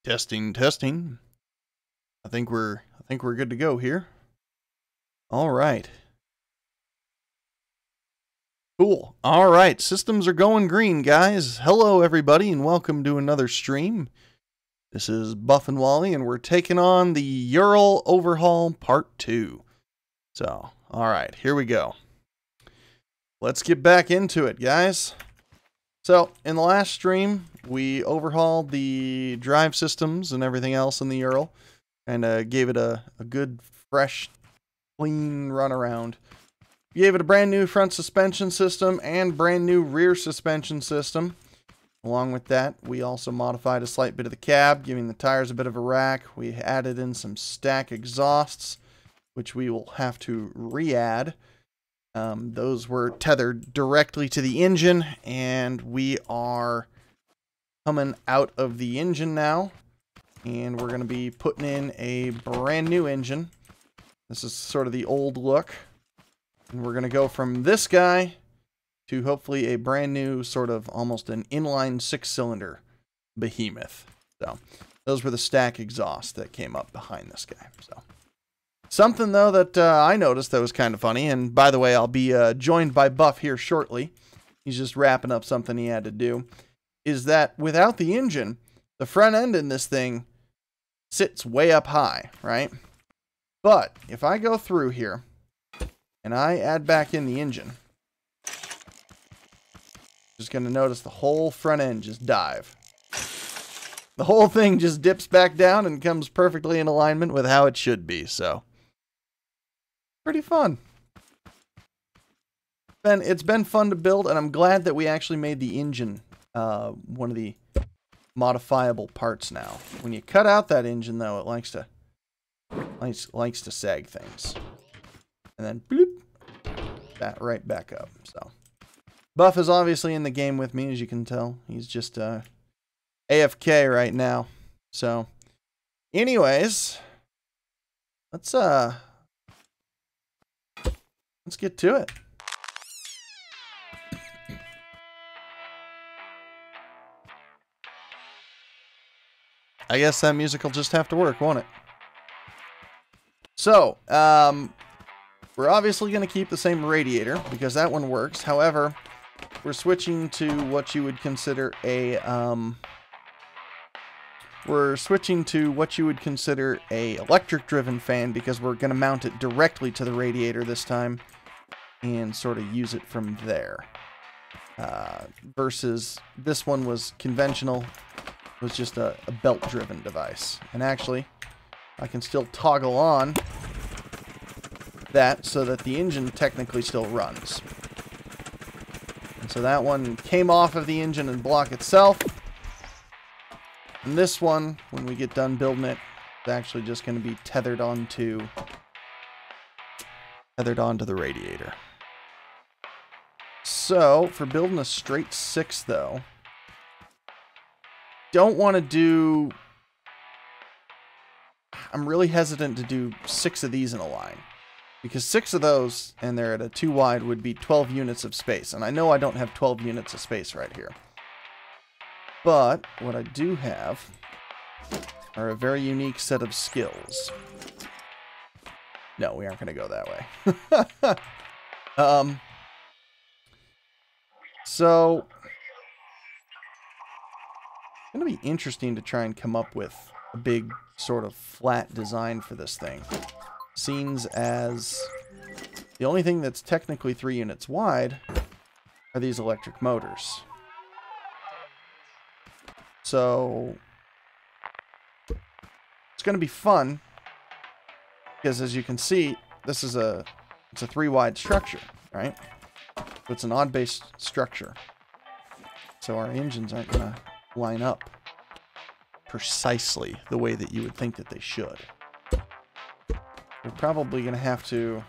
Testing, testing. I think we're good to go here. All right. Cool. All right, systems are going green, guys. Hello, everybody, and welcome to another stream. This is Buff and Wally, and we're taking on the Ural Overhaul Part 2. So, all right, here we go. Let's get back into it, guys. So, in the last stream, we overhauled the drive systems and everything else in the Ural, and gave it a good, fresh, clean run around. We gave it a brand new front suspension system and brand new rear suspension system. Along with that, we also modified a slight bit of the cab, giving the tires a bit of a rack. We added in some stack exhausts, which we will have to re-add. Those were tethered directly to the engine, and we are coming out of the engine now, and we're going to be putting in a brand new engine. This is sort of the old look, and we're going to go from this guy to hopefully a brand new sort of almost an inline 6-cylinder behemoth. So those were the stack exhausts that came up behind this guy. So something, though, that I noticed that was kind of funny, and by the way, I'll be joined by Buff here shortly. He's just wrapping up something he had to do, is that without the engine, the front end in this thing sits way up high, right? But if I go through here and I add back in the engine, just going to notice the whole front end just dive. The whole thing just dips back down and comes perfectly in alignment with how it should be, so pretty fun. It's been fun to build, and I'm glad that we actually made the engine one of the modifiable parts now. When you cut out that engine, though, it likes to sag things, and then bloop, that right back up. So Buff is obviously in the game with me, as you can tell. He's just AFK right now. So, anyways, let's get to it. I guess that music will just have to work, won't it? So, we're obviously going to keep the same radiator because that one works. However, we're switching to what you would consider a electric-driven fan because we're going to mount it directly to the radiator this time and sort of use it from there. Versus this one was conventional, was just a belt-driven device. And actually, I can still toggle on that so that the engine technically still runs. And so that one came off of the engine and block itself. And this one, when we get done building it, is actually just going to be tethered onto the radiator. So, for building a straight 6, though, don't want to do... I'm really hesitant to do 6 of these in a line. Because 6 of those, and they're at a 2 wide, would be 12 units of space. And I know I don't have 12 units of space right here. But what I do have are a very unique set of skills. No, we aren't going to go that way. So, it's going to be interesting to try and come up with a big sort of flat design for this thing. Seems as the only thing that's technically 3 units wide are these electric motors. So, it's going to be fun because, as you can see, this is it's a 3 wide structure, right? It's an odd base structure. So our engines aren't going to line up precisely the way that you would think that they should. We're probably going to have to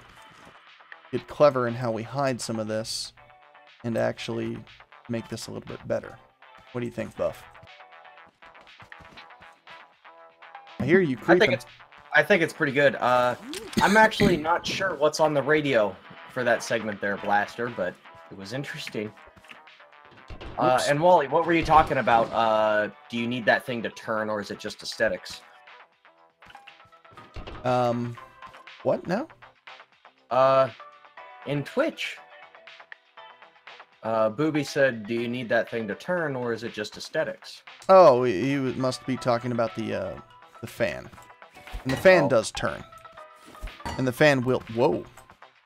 get clever in how we hide some of this and actually make this a little bit better. What do you think, Buff? I hear you creeping. I think it's pretty good. I'm actually not sure what's on the radio for that segment there, Blaster, but it was interesting. Whoops. And Wally, what were you talking about? Do you need that thing to turn, or is it just aesthetics? What now? In Twitch. Booby said, do you need that thing to turn, or is it just aesthetics? Oh, he must be talking about the fan. And the fan does turn. And the fan will... Whoa.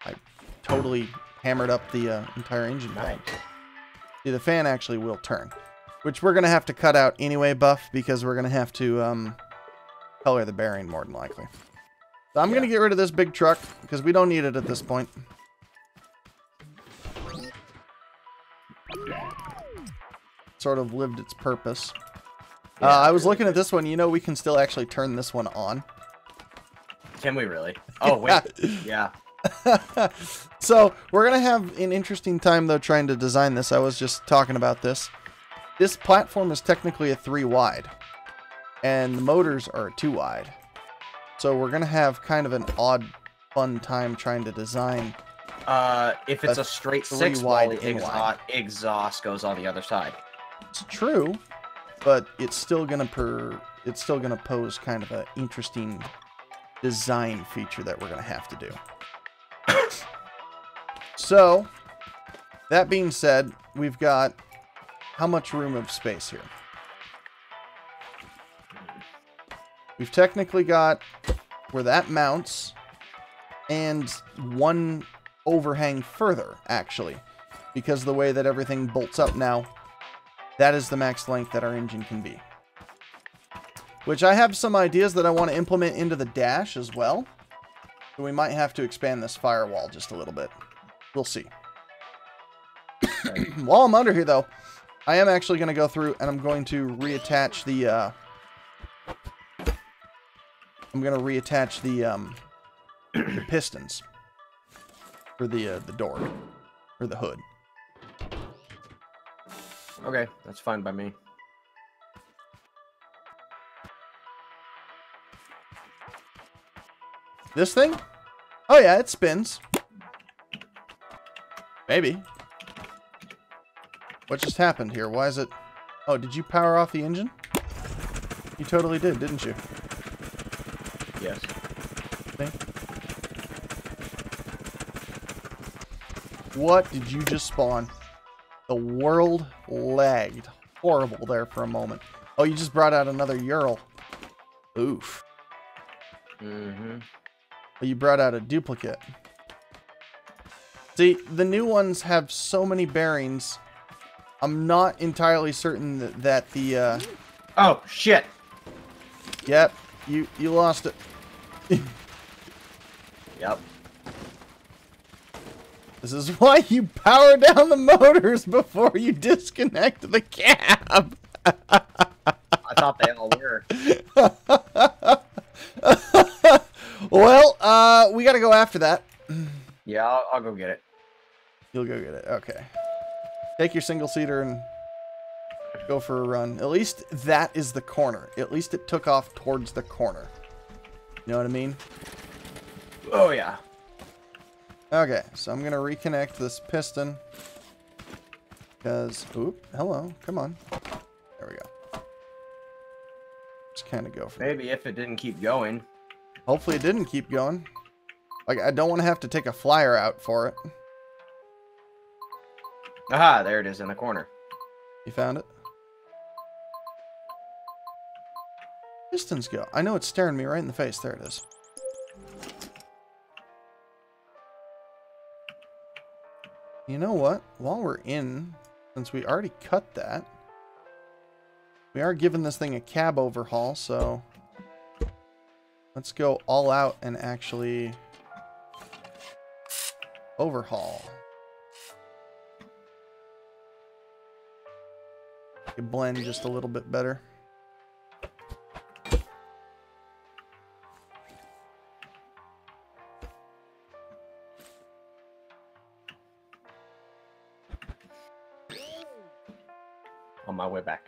I totally hammered up the entire engine. Nice. See, the fan actually will turn. Which we're going to have to cut out anyway, Buff, because we're going to have to color the bearing more than likely. So I'm going to get rid of this big truck, because we don't need it at this point. Sort of lived its purpose. Yeah, I was looking at this one. You know, we can still actually turn this one on. Can we really? Oh, wait. Yeah. So, we're going to have an interesting time, though, trying to design this. I was just talking about this. This platform is technically a 3 wide. And the motors are a 2 wide. So, we're going to have kind of an odd, fun time trying to design... if it's a straight 6 wide, exhaust goes on the other side. It's true, but it's still gonna pose kind of an interesting design feature that we're gonna have to do. So, that being said, we've got how much room of space here? We've technically got where that mounts and one overhang further, actually, because the way that everything bolts up now, that is the max length that our engine can be. Which I have some ideas that I want to implement into the dash as well. So we might have to expand this firewall just a little bit. We'll see. While I'm under here, though, I am actually going to go through and I'm going to reattach the... the pistons for the door or the hood. Okay, that's fine by me. This thing? Oh yeah, it spins. Maybe. What just happened here? Why is it... Oh, did you power off the engine? You totally did, didn't you? Yes. See? What did you just spawn? The world lagged. Horrible there for a moment. Oh, you just brought out another Ural. Oof. Mm-hmm. Oh, you brought out a duplicate. See, the new ones have so many bearings. I'm not entirely certain that the... Oh, shit! Yep, you lost it. Yep. This is why you power down the motors before you disconnect the cab. I thought they all were. Well, we gotta go after that. Yeah, I'll go get it. You'll go get it. Okay. Take your single-seater and go for a run. At least that is the corner. At least it took off towards the corner. You know what I mean? Oh, yeah. Okay, so I'm going to reconnect this piston. Because, oop, hello, come on. There we go. Just kind of go for Maybe if it didn't keep going. Hopefully it didn't keep going. Like, I don't want to have to take a flyer out for it. Aha, there it is in the corner. You found it? Pistons go. I know it's staring me right in the face. There it is. You know what? While we're in, since we already cut that, we are giving this thing a cab overhaul, so let's go all out and actually overhaul. You blend just a little bit better. On my way back.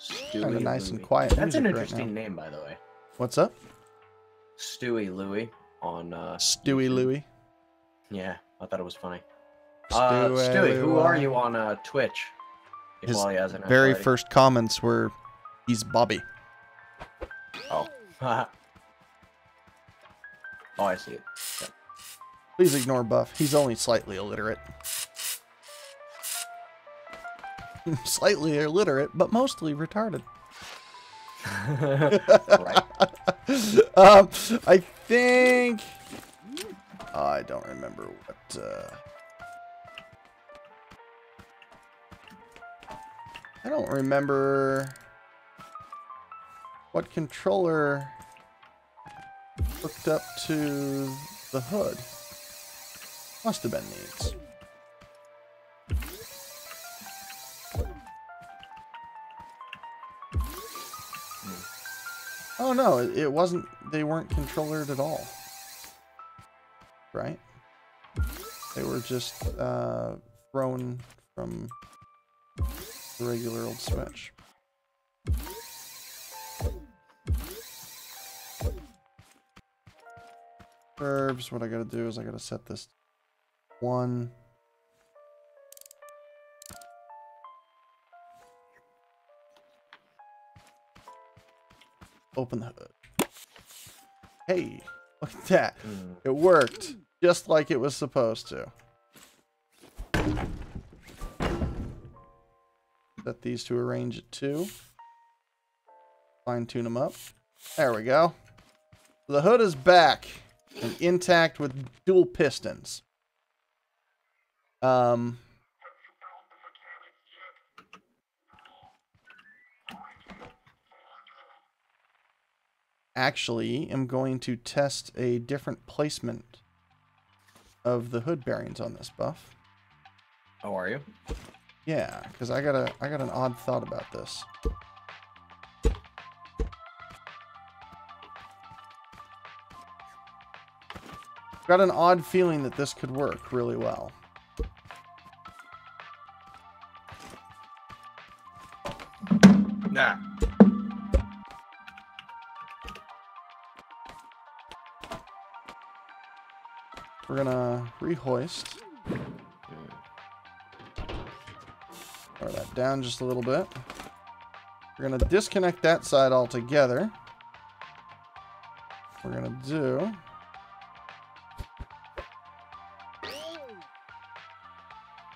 Stewie Kinda nice Louie. and quiet. That's an music right interesting now. name, by the way. What's up? Stewie Louie on Stewie YouTube. Louie. Yeah, I thought it was funny. Stewie, Stewie, who are you on Twitch? His While he hasn't very already. first comments were, "He's Bobby." Oh. Oh, I see it. Okay. Please ignore Buff. He's only slightly illiterate. Slightly illiterate, but mostly retarded. Right. I think... I don't remember what... I don't remember what controller hooked up to the hood. Must have been these. Oh no, it wasn't, they weren't controllered at all. Right? They were just thrown from the regular old Switch. Curves, what I gotta do is I gotta set this to 1. Open the hood. Hey, look at that. It worked just like it was supposed to. Set these to arrange at 2. Fine tune them up. There we go. The hood is back and intact with dual pistons. Actually, I'm going to test a different placement of the hood bearings on this Buff. How are you? Yeah, because I got an odd thought about this. Got an odd feeling that this could work really well. Nah. We're gonna rehoist. Lower that down just a little bit. We're gonna disconnect that side altogether. We're gonna do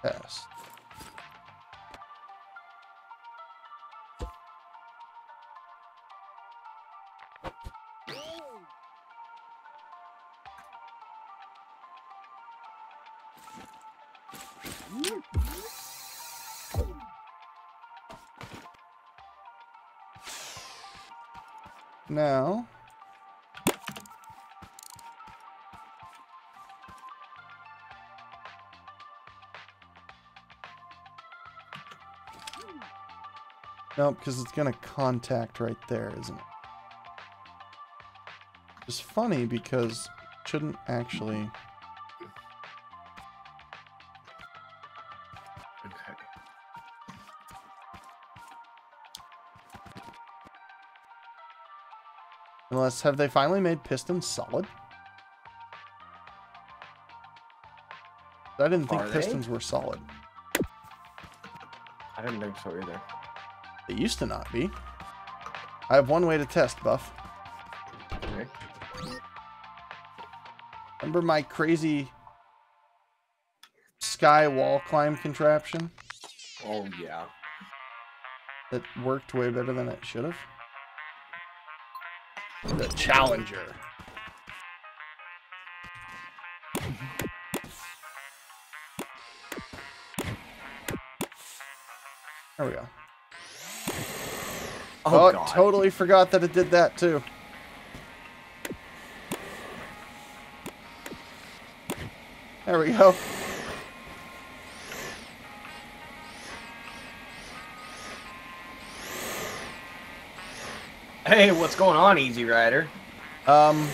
test. Now, nope, because it's going to contact right there, isn't it? It's funny because it shouldn't actually... Okay. Unless, have they finally made pistons solid? I didn't think pistons were solid. I didn't think so either. They used to not be. I have one way to test, Buff. Okay. Remember my crazy sky wall climb contraption? Oh, yeah. That worked way better than it should have? The Challenger. There we go. Oh, Oh, God. totally forgot that it did that too. There we go. Hey, what's going on, Easy Rider? No,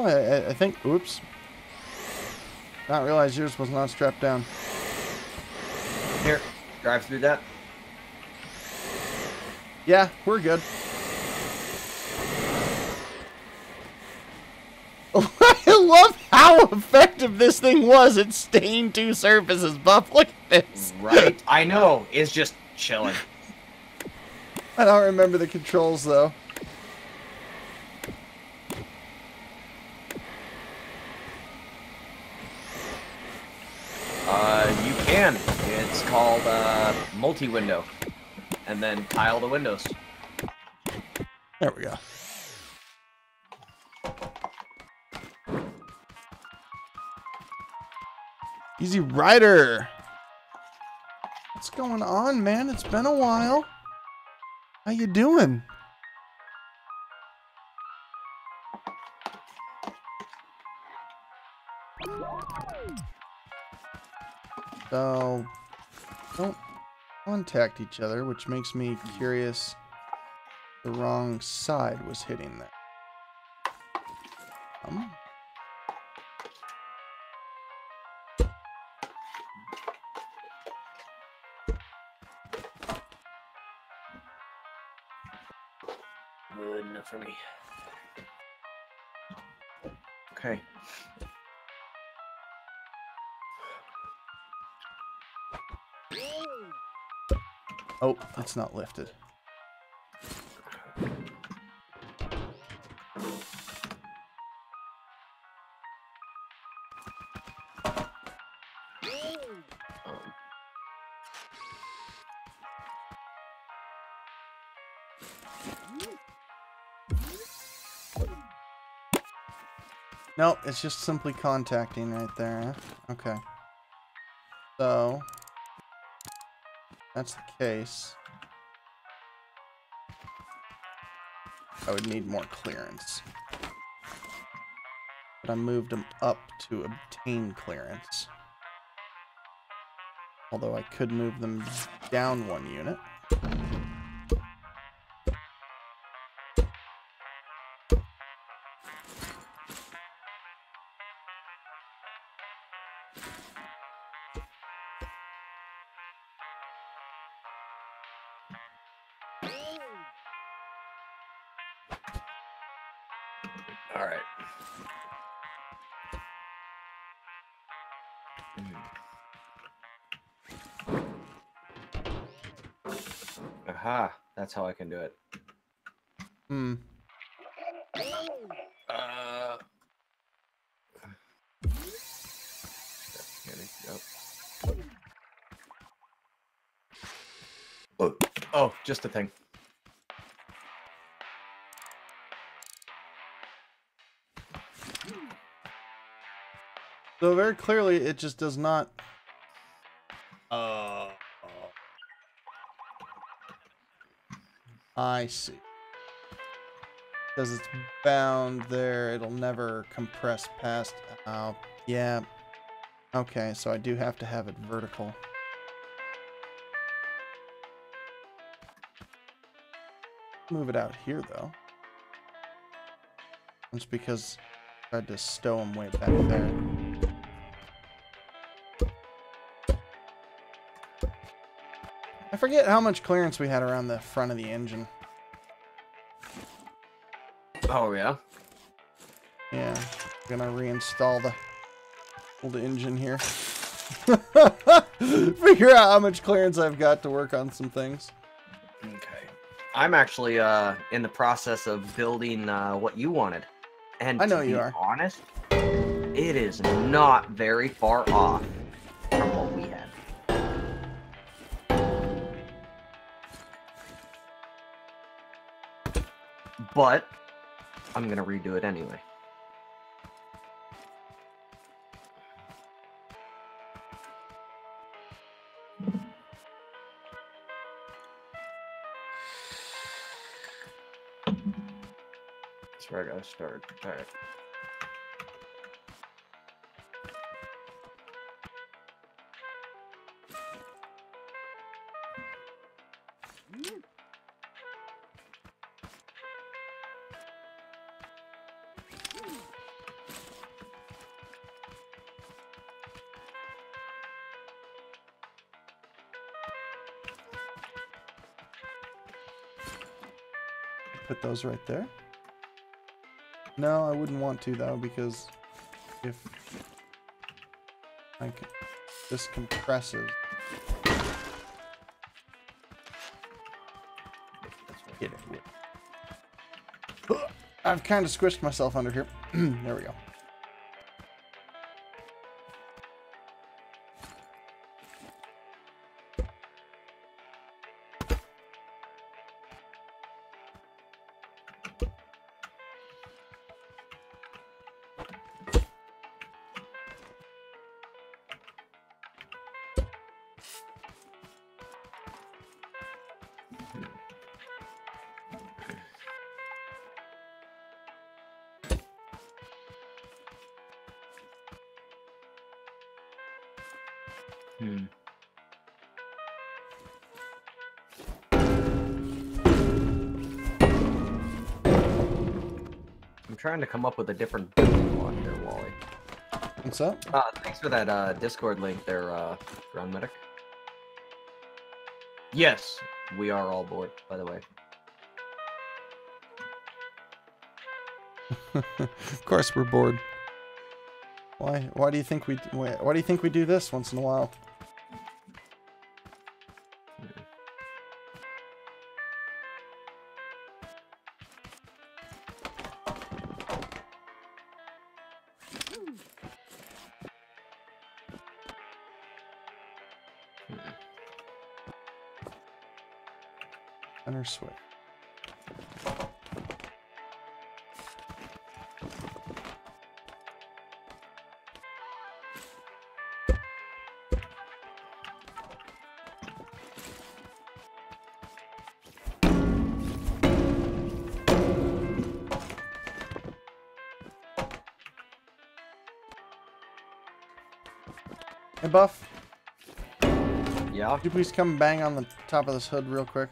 I think, oops. Not realize yours was not strapped down. Here, drive through that. Yeah, we're good. I love how effective this thing was at staying two surfaces, Buff. Look at this. Right. I know. It's just chilling. I don't remember the controls, though. You can. It's called multi-window. And then tile the windows. There we go. Easy Rider. What's going on, man? It's been a while. How you doing? So, don't contact each other, which makes me curious. The wrong side was hitting there. Good enough for me. Okay. Oh, it's not lifted. Nope, it's just simply contacting right there. Huh? Okay. So, that's the case. I would need more clearance. But I moved them up to obtain clearance. Although I could move them down one unit. All right. Aha, that's how I can do it. Oh, just a thing. So very clearly, it just does not. I see. Because it's bound there, it'll never compress past. Yeah. Okay, so I do have to have it vertical. Move it out here, though. That's because I tried to stow them way back there. I forget how much clearance we had around the front of the engine. Oh, yeah? Yeah. I'm gonna reinstall the old engine here. Figure out how much clearance I've got to work on some things. Okay. I'm actually in the process of building what you wanted. And I know to you be are. honest, it is not very far off from what we had. But I'm going to redo it anyway. That's where I got to start. All right. put those right there. No, I wouldn't want to though, because if I can, this compresses. Get it. I've kind of squished myself under here. There we go. I'm trying to come up with a different building block there, Wally. What's up? Thanks for that Discord link there, Ground Medic. Yes, we are all bored, by the way. Of course we're bored. Why do you think we do this once in a while? Center switch. Hey, Buff. Yeah? Could you please come bang on the top of this hood real quick?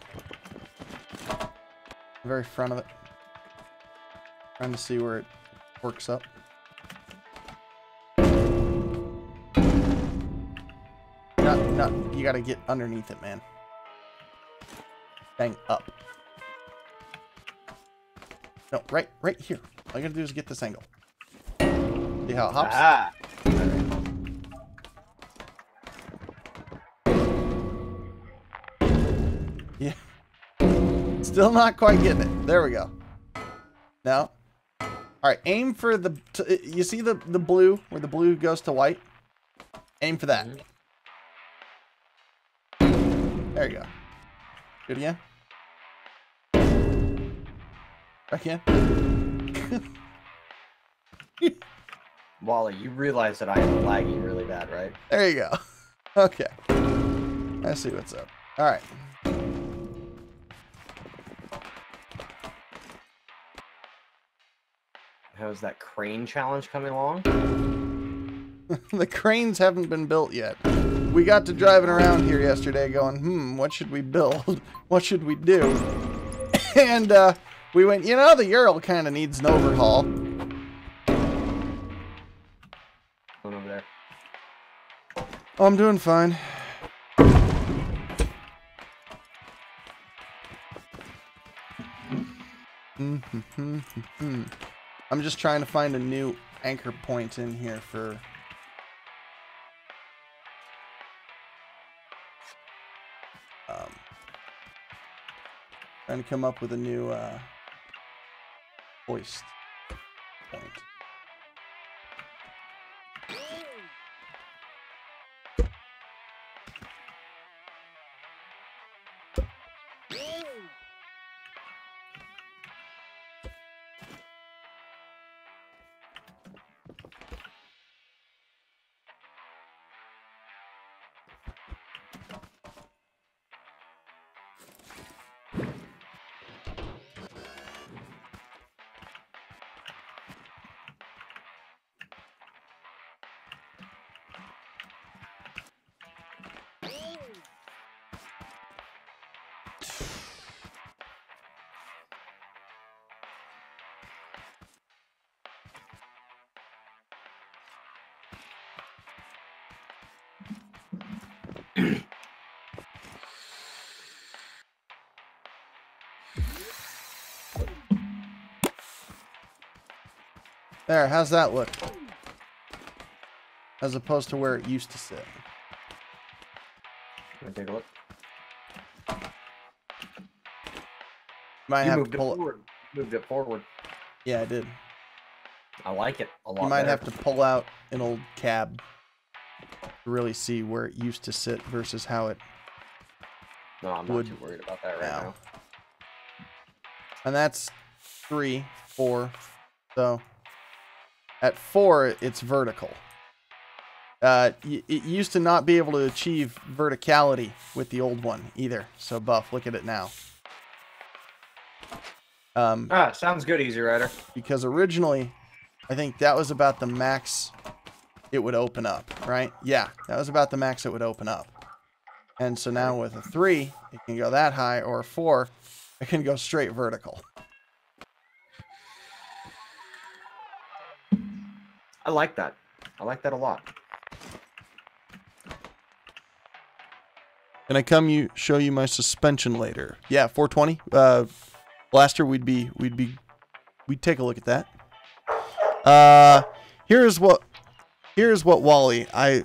The very front of it. Trying to see where it works up. No, you gotta get underneath it, man. Bang up. No, right here. All you gotta do is get this angle. See how it hops? Ah! Yeah. Still not quite getting it. There we go. Now. Alright, aim for the... you see the blue? Where the blue goes to white? Aim for that. There you go. Do it again. Again. Wally, you realize that I am lagging really bad, right? There you go. Okay. Let's see what's up. Alright. How's that crane challenge coming along? The cranes haven't been built yet. We got to driving around here yesterday going, what should we build? What should we do? And we went, you know, the Ural kind of needs an overhaul. Going over there. Oh, I'm doing fine. I'm just trying to find a new anchor point in here for... trying to come up with a new hoist point. There, how's that look? As opposed to where it used to sit. Let me take a look. Might You have moved to it pull it. forward. Moved it forward. Yeah, I did. I like it a lot. You might better. have to pull out an old cab to really see where it used to sit versus how it No, I'm not too worried about that right now. And that's 3, 4. So at 4, it's vertical. It used to not be able to achieve verticality with the old one either. So Buff, look at it now. Sounds good, Easy Rider. Because originally, I think that was about the max it would open up, right? Yeah, that was about the max it would open up. And so now with a 3, it can go that high, or a 4, it can go straight vertical. I like that. I like that a lot. Can I come show you my suspension later? Yeah, 420. Blaster, we'd take a look at that. Here's what Wally. I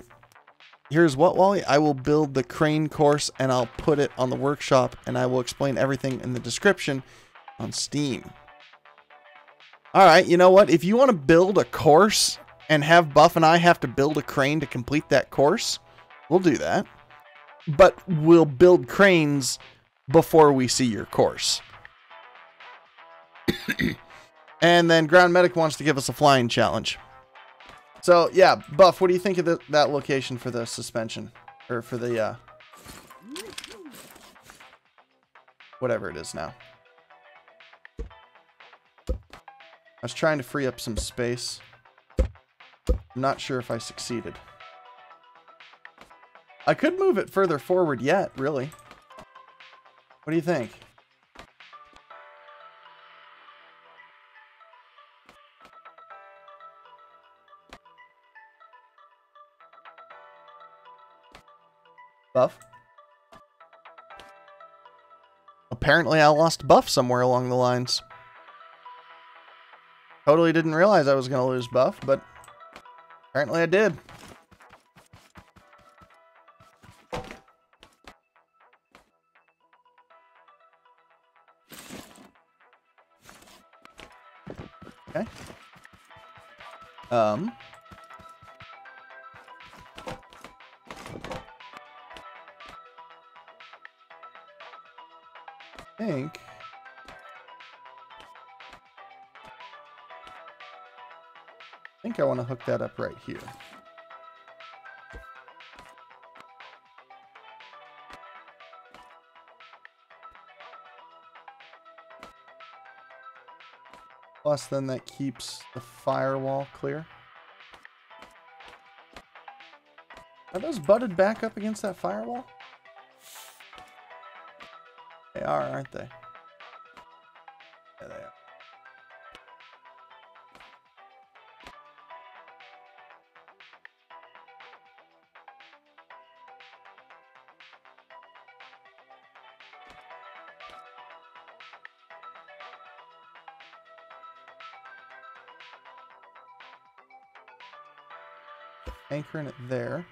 will build the crane course and I'll put it on the workshop and I will explain everything in the description on Steam. All right, you know what? If you want to build a course and have Buff and I have to build a crane to complete that course, we'll do that. But we'll build cranes before we see your course. And then Ground Medic wants to give us a flying challenge. So, yeah, Buff, what do you think of that location for the suspension? Or for the, whatever it is now. I was trying to free up some space. I'm not sure if I succeeded. I could move it further forward yet, really. What do you think? Buff? Apparently I lost Buff somewhere along the lines. Totally didn't realize I was going to lose Buff, but apparently I did. Okay. I think I want to hook that up right here. Plus, then that keeps the firewall clear. Are those butted back up against that firewall? They are, aren't they? Yeah, they are. Anchoring it there.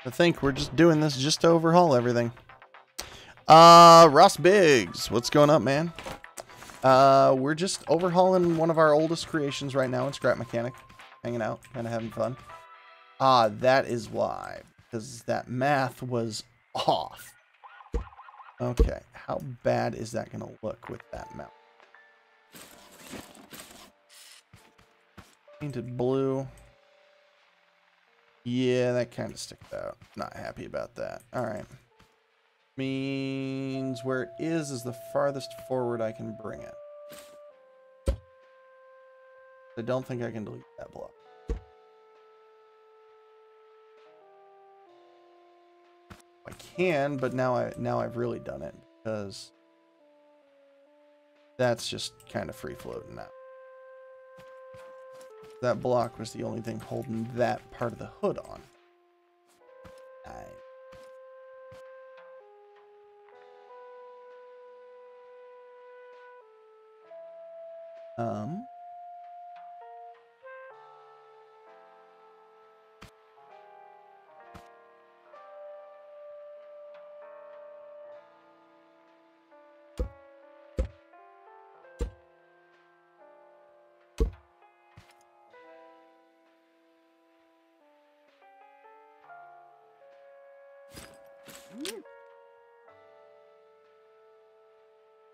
I think we're just doing this just to overhaul everything. Ross Biggs, what's going up, man? We're just overhauling one of our oldest creations right now in Scrap Mechanic. Hanging out, kind of having fun. That is why. Because that math was off. Okay, how bad is that going to look with that mount? Painted blue. Yeah, that kind of sticks out. Not happy about that. Alright. Means where it is the farthest forward I can bring it. I don't think I can delete that block. I can, but now I've really done it because that's just kind of free floating now. That block was the only thing holding that part of the hood on.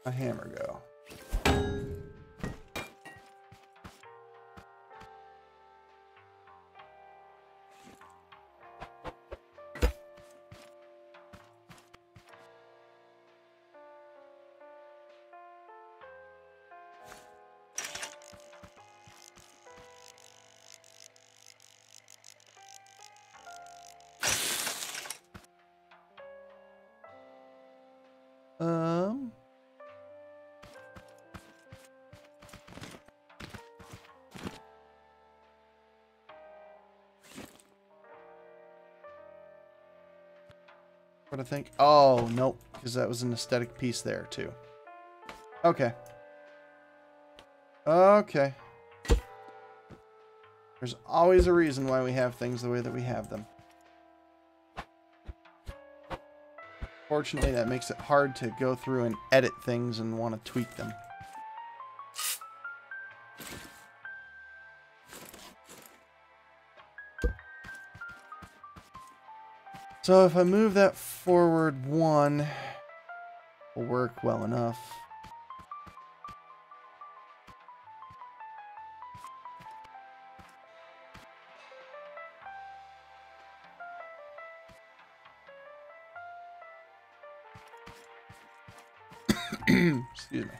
A hammer go. What I think? Oh, nope, because that was an aesthetic piece there too. Okay. Okay. There's always a reason why we have things the way that we have them. Fortunately, that makes it hard to go through and edit things and want to tweak them. So if I move that forward one, will work well enough. Excuse me.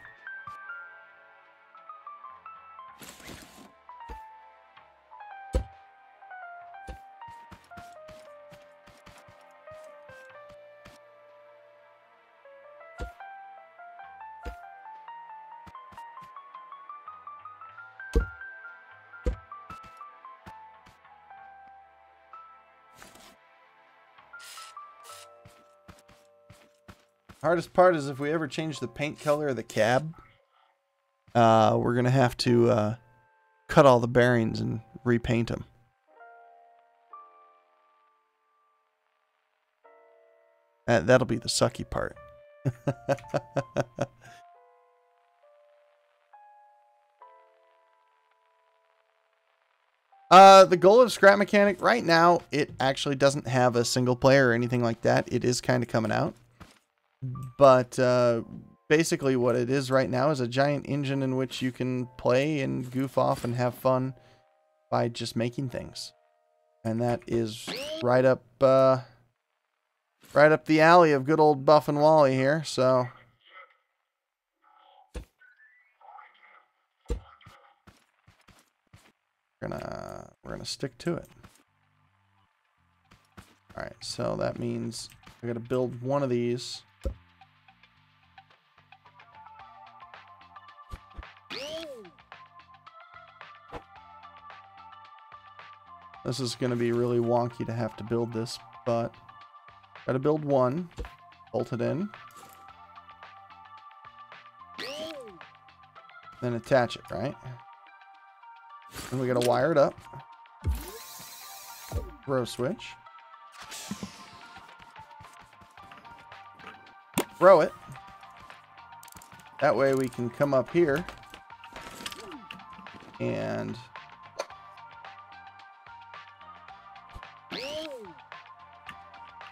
Hardest part is if we ever change the paint color of the cab, we're going to have to cut all the bearings and repaint them. That'll be the sucky part. The goal of Scrap Mechanic right now, it actually doesn't have a single player or anything like that. It is kind of coming out. But basically what it is right now is a giant engine in which you can play and goof off and have fun by just making things. And that is right up the alley of good old Buff and Wally here, so we're gonna stick to it. Alright, so that means I gotta build one of these. This is going to be really wonky to have to build this, but gotta build one, bolt it in, then attach it, right? And we gotta wire it up, throw switch, throw it, that way we can come up here and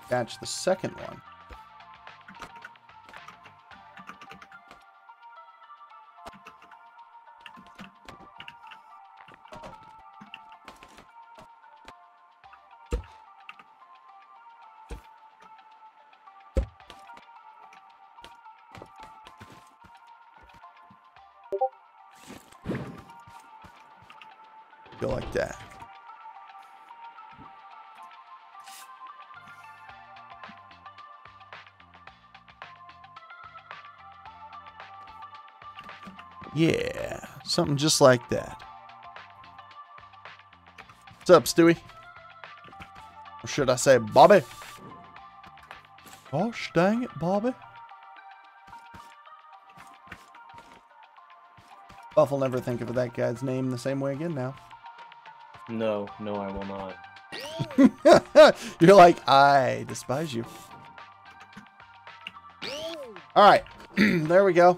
attach the second one. Go like that. Yeah, something just like that. What's up, Stewie? Or should I say Bobby? Gosh dang it, Bobby. Buff will never think of that guy's name the same way again now. No, I will not. You're like, I despise you. Alright, there we go.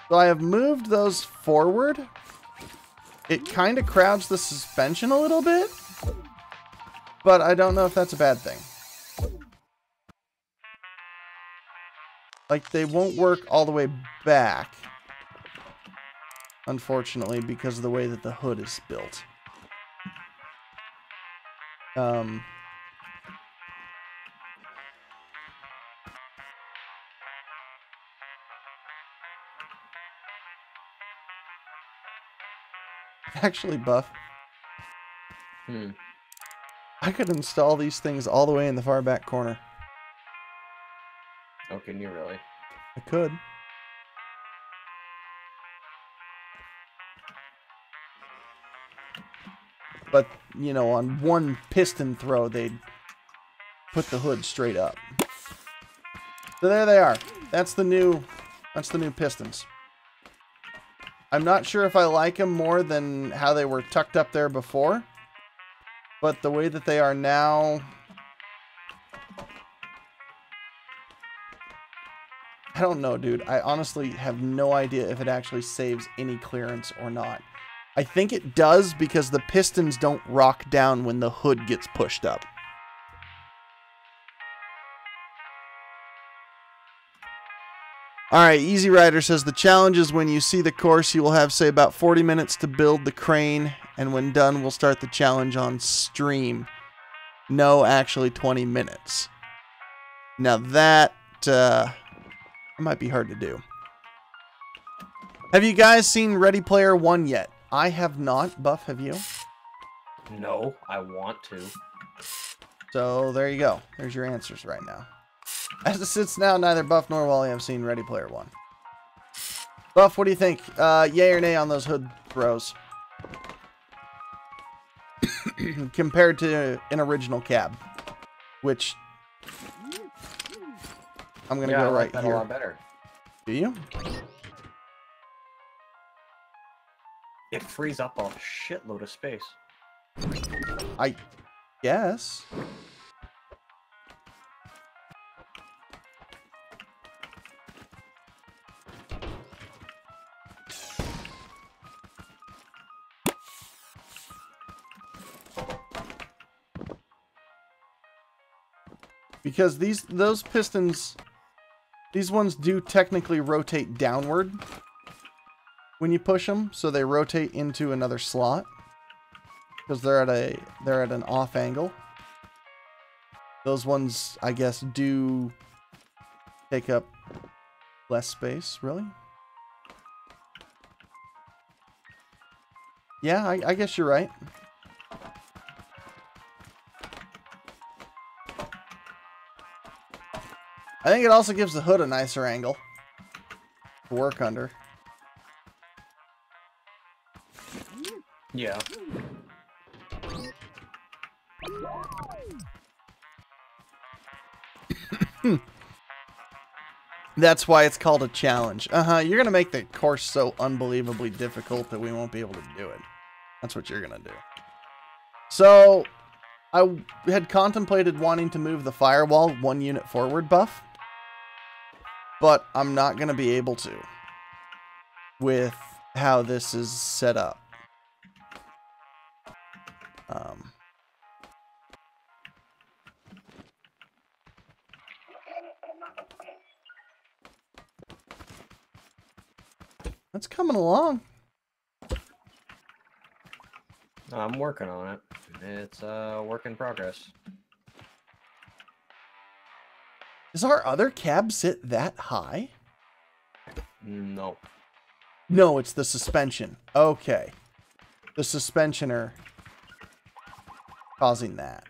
So I have moved those forward. It kind of crowds the suspension a little bit, but I don't know if that's a bad thing. Like, they won't work all the way back, unfortunately, because of the way that the hood is built. Actually, Buff, I could install these things all the way in the far back corner. Oh, can you really? I could. But, you know, on one piston throw, they'd put the hood straight up. So there they are. That's the new pistons. I'm not sure if I like them more than how they were tucked up there before. But the way that they are now, I don't know, dude. I honestly have no idea if it actually saves any clearance or not. I think it does because the pistons don't rock down when the hood gets pushed up. Alright, Easy Rider says the challenge is when you see the course, you will have, say, about 40 minutes to build the crane, and when done, we'll start the challenge on stream. No, actually 20 minutes. Now that might be hard to do. Have you guys seen Ready Player One yet? I have not. Buff, have you? No, I want to. So there you go. There's your answers right now. As it sits now, neither Buff nor Wally have seen Ready Player One. Buff, what do you think? Yay or nay on those hood throws? Compared to an original cab. Which I'm going to go right here. A lot better. Do you? It frees up a shitload of space. I guess. Because those pistons, these ones do technically rotate downward when you push them, so they rotate into another slot because they're at an off angle. Those ones, I guess, do take up less space. Really? Yeah, I guess you're right. I think it also gives the hood a nicer angle to work under. Yeah. That's why it's called a challenge. You're going to make the course so unbelievably difficult that we won't be able to do it. That's what you're going to do. So, I had contemplated wanting to move the firewall 1 unit forward, Buff. But I'm not going to be able to with how this is set up. That's coming along. I'm working on it. It's a work in progress. Does our other cab sit that high? No. No, it's the suspension. Okay. The suspensioner causing that.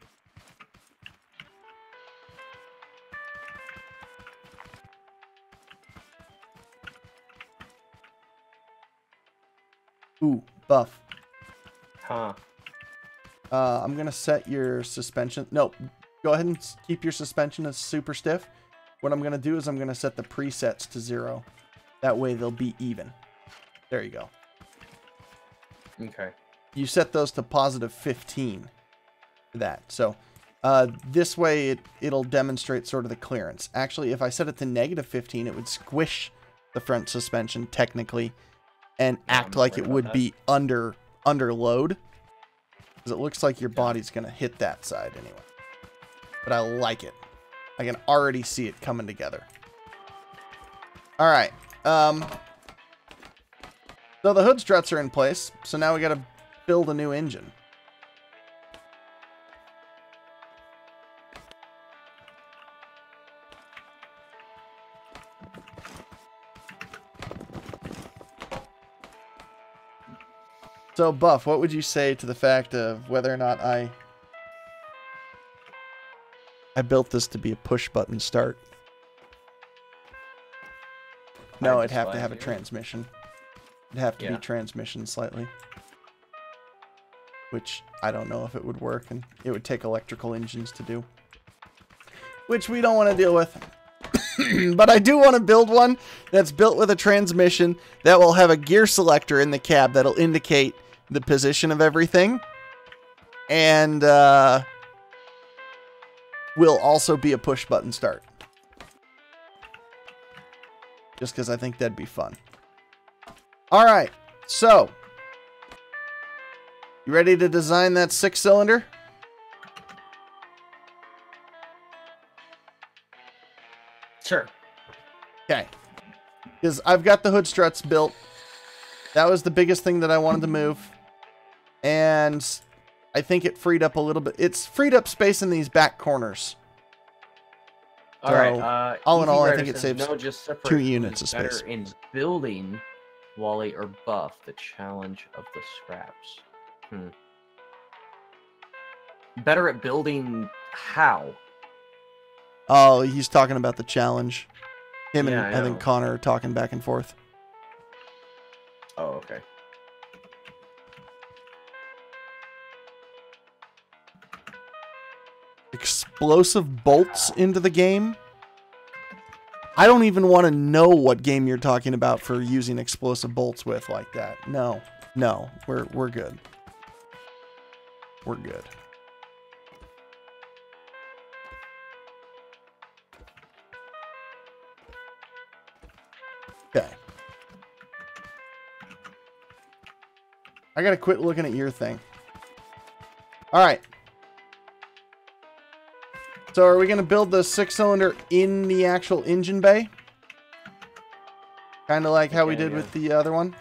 Ooh, Buff. Huh. I'm going to set your suspension. No, go ahead and keep your suspension as super stiff. What I'm going to do is I'm going to set the presets to 0. That way they'll be even. There you go. Okay. You set those to positive 15 for that. So this way it'll demonstrate sort of the clearance. Actually, if I set it to negative 15, it would squish the front suspension technically and act like it would be under load. Because it looks like your body's going to hit that side anyway. But I like it. I can already see it coming together. All right. So the hood struts are in place. So now we got to build a new engine. So, Buff, what would you say to the fact of whether or not I built this to be a push-button start? No, it'd have to have a transmission. It'd have to be transmission slightly. Which, I don't know if it would work, and it would take electrical engines to do. Which we don't want to deal with. But I do want to build one that's built with a transmission that will have a gear selector in the cab that'll indicate the position of everything. And will also be a push-button start. Just because I think that'd be fun. Alright, so. You ready to design that 6-cylinder? Sure. Okay. Because I've got the hood struts built. That was the biggest thing that I wanted to move. And I think it freed up a little bit. It's freed up space in these back corners. All right. All in all, I think it saves just 2 units of space. Better in building, Wally or Buff, the challenge of the scraps. Better at building how? Oh, he's talking about the challenge. Him and I think Connor are talking back and forth. Oh, okay. Explosive bolts into the game? I don't even want to know what game you're talking about for using explosive bolts with like that. No. No, we're good. We're good. Okay. I gotta quit looking at your thing. Alright. So are we gonna build the 6-cylinder in the actual engine bay? Kind of like how we did with the other one?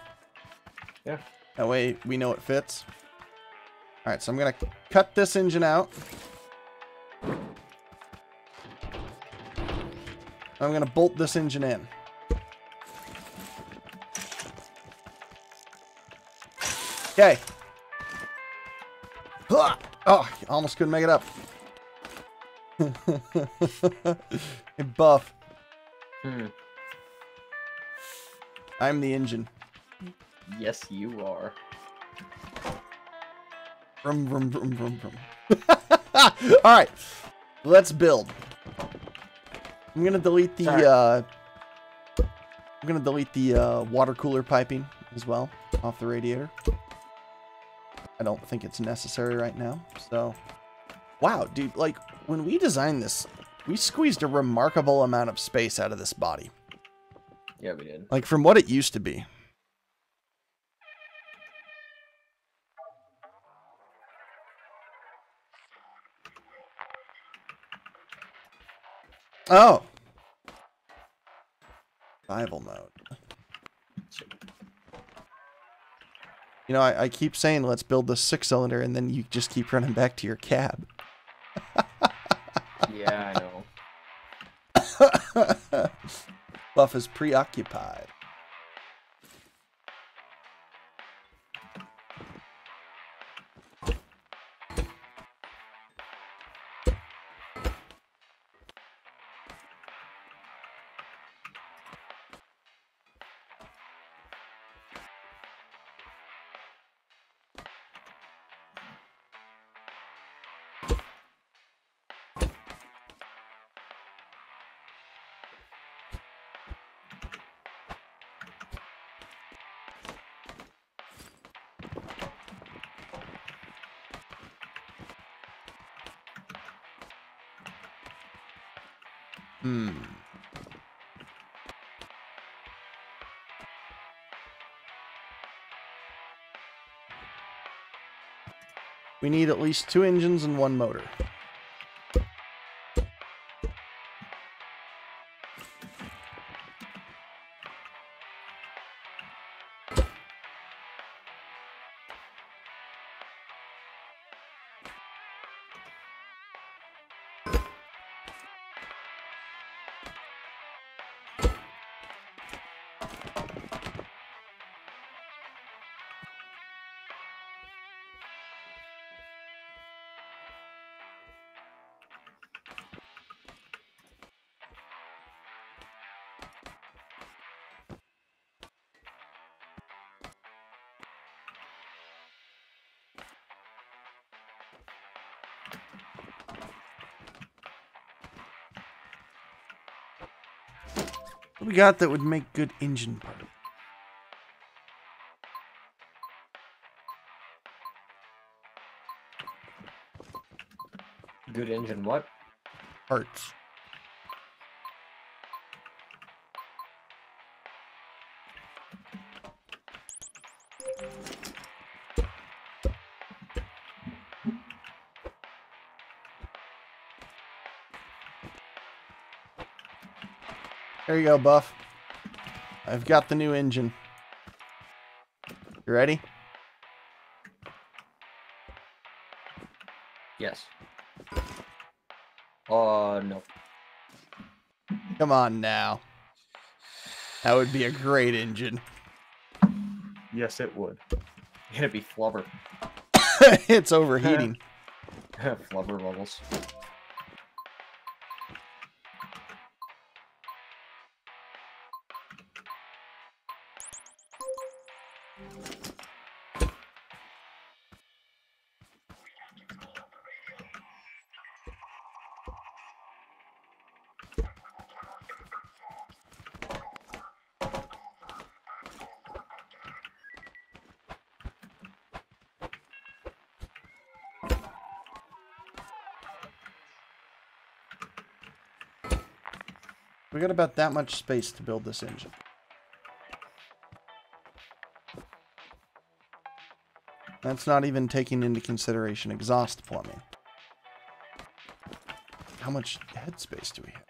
Yeah. That way we know it fits. Alright, so I'm gonna cut this engine out. I'm gonna bolt this engine in. Okay. Oh, almost couldn't make it up. Hey, Buff. I'm the engine. Yes, you are. Vroom, vroom, vroom, vroom, vroom. Alright. Let's build. I'm gonna delete the water cooler piping as well off the radiator. I don't think it's necessary right now. So, wow, dude, like when we designed this, we squeezed a remarkable amount of space out of this body. Yeah, we did. Like from what it used to be. Oh. Survival mode. You know, I keep saying let's build the 6-cylinder, and then you just keep running back to your cab. Yeah, I know. Buff is preoccupied. We need at least 2 engines and 1 motor. What we got that would make good engine part? Good engine what? Parts. There you go, Buff. I've got the new engine. You ready? Yes. No. Come on now. That would be a great engine. Yes, it would. It'd be flubber. It's overheating. Flubber bubbles. We got about that much space to build this engine. That's not even taking into consideration exhaust plumbing. How much headspace do we have?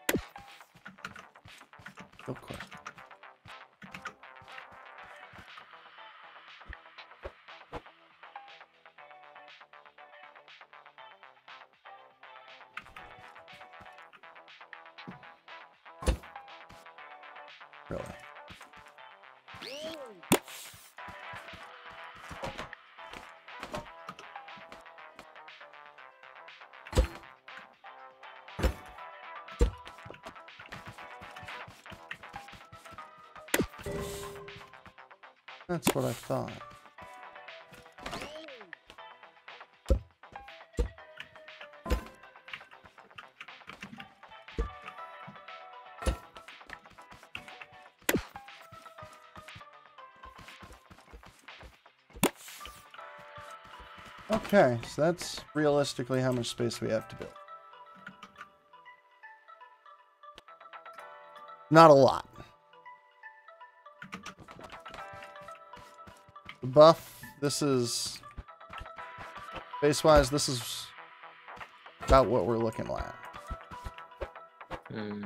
Real quick. Really? That's what I thought. Okay, so that's realistically how much space we have to build. Not a lot. The Buff, this is... Space-wise, this is about what we're looking at. Hmm.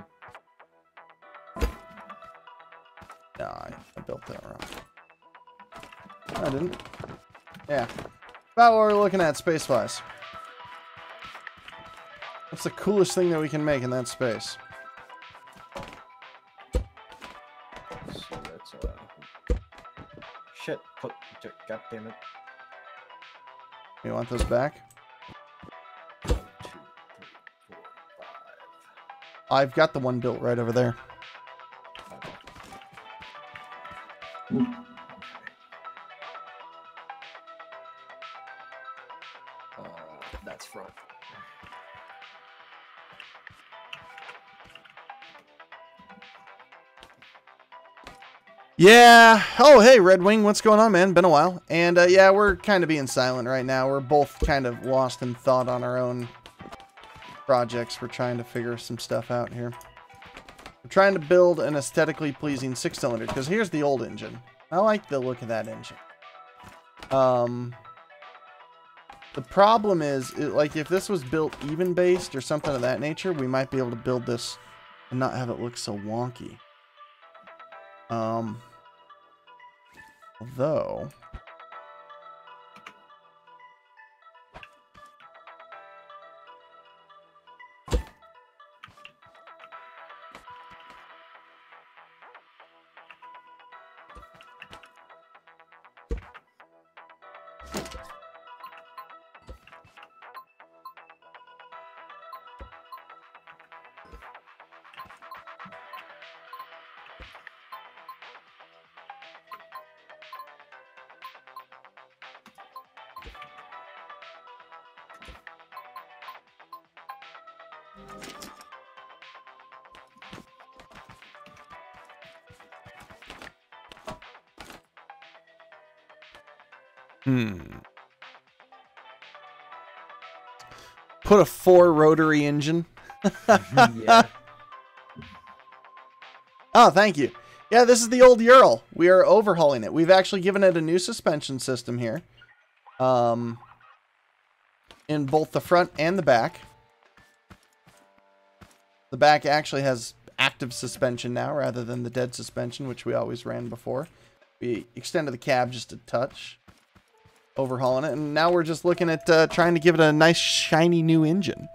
No, I built that wrong. No, I didn't. Yeah. About what we're looking at space-wise. What's the coolest thing that we can make in that space? So that's shit. God damn it. You want those back? 1, 2, 3, 4, 5. I've got the one built right over there. That's front. Yeah. Oh, hey, Red Wing. What's going on, man? Been a while. And, yeah, we're kind of being silent right now. We're both kind of lost in thought on our own projects. We're trying to figure some stuff out here. I'm trying to build an aesthetically pleasing 6-cylinder, because here's the old engine. I like the look of that engine. The problem is, like, if this was built even-based or something of that nature, we might be able to build this and not have it look so wonky. Although... Put a 4-rotary engine. Yeah. Oh, thank you. Yeah, this is the old Ural. We are overhauling it. We've actually given it a new suspension system here. In both the front and the back. The back actually has active suspension now rather than the dead suspension, which we always ran before. We extended the cab just a touch. Overhauling it, and now we're just looking at trying to give it a nice shiny new engine.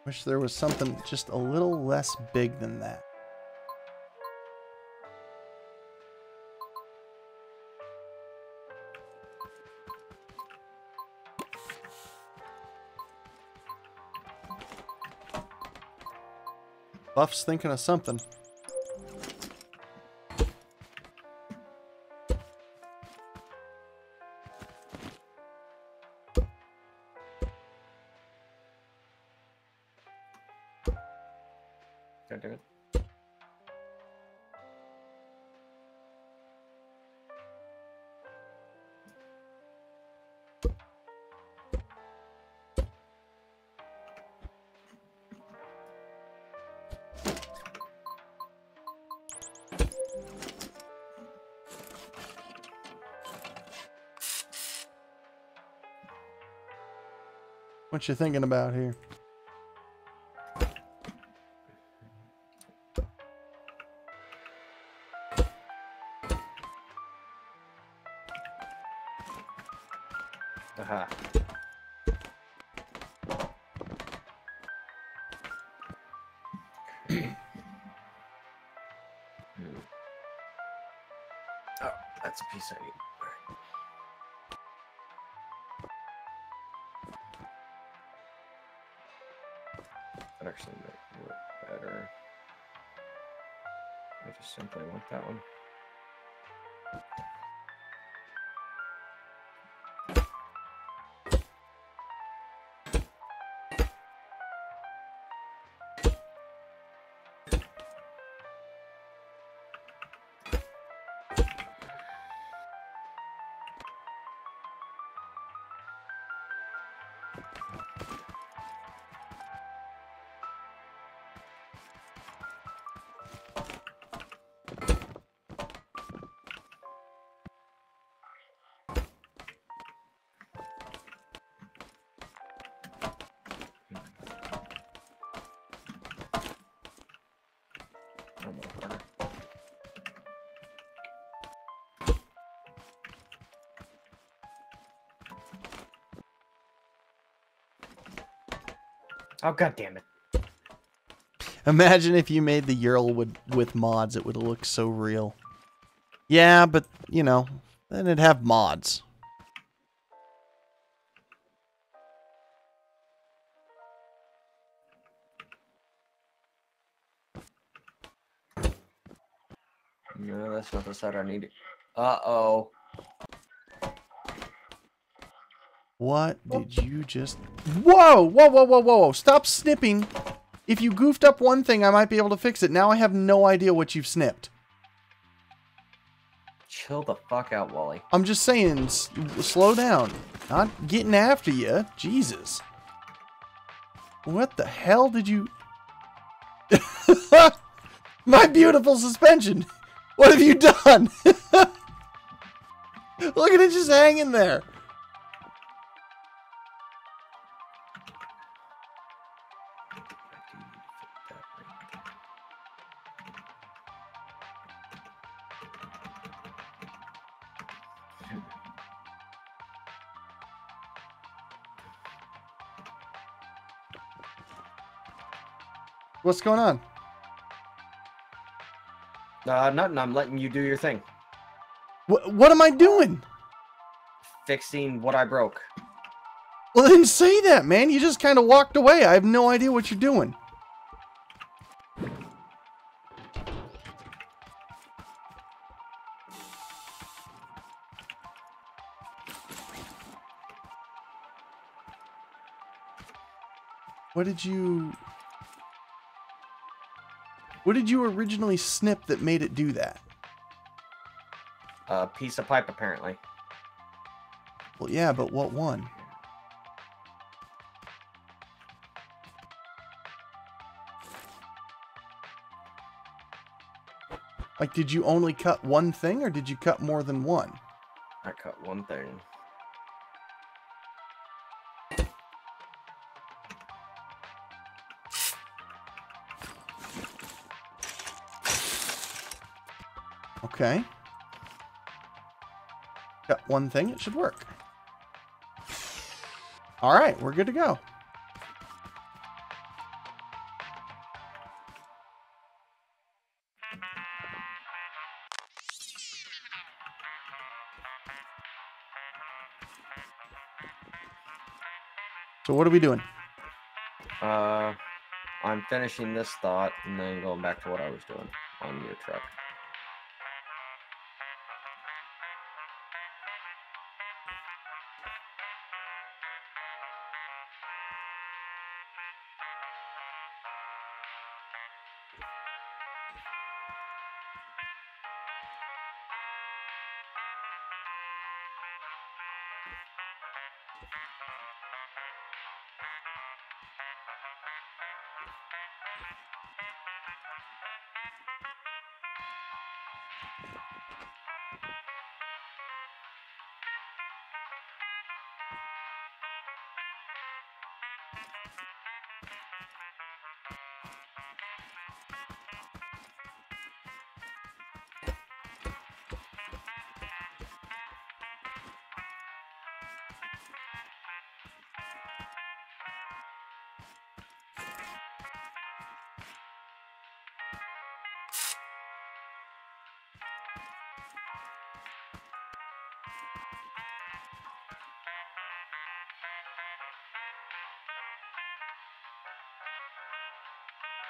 Wish there was something just a little less big than that. Buff's thinking of something. Do it. What you thinking about here? Aha. Oh, that's a piece I need. That actually might work better. I just simply want that one. Oh, god damn it. Imagine if you made the Ural with mods, it would look so real. Yeah, but, you know, then it'd have mods. No, that's not the side I need. Uh-oh. What did you just... Whoa! Whoa, whoa, whoa, whoa, whoa. Stop snipping. If you goofed up one thing, I might be able to fix it. Now I have no idea what you've snipped. Chill the fuck out, Wally. I'm just saying, slow down. Not getting after you. Jesus. What the hell did you... My beautiful suspension. What have you done? Look at it just hanging there. What's going on? Nothing. I'm letting you do your thing. What am I doing? Fixing what I broke. Well, then say that, man. You just kind of walked away. I have no idea what you're doing. What did you originally snip that made it do that? A piece of pipe, apparently. Well, yeah, but what one? Like, did you only cut one thing, or did you cut more than one? I cut one thing. Okay. Got one thing, it should work. Alright, we're good to go. So what are we doing? I'm finishing this thought and then going back to what I was doing on your truck.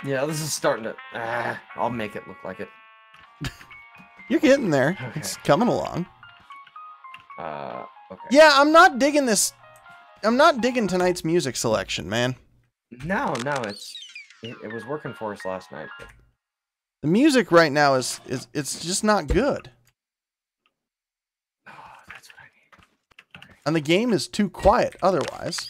Yeah, this is starting to... I'll make it look like it. You're getting there. Okay. It's coming along. Okay. Yeah, I'm not digging this. I'm not digging tonight's music selection, man. No, it was working for us last night. But... The music right now is it's just not good. Oh, that's what I need. Okay. And the game is too quiet otherwise.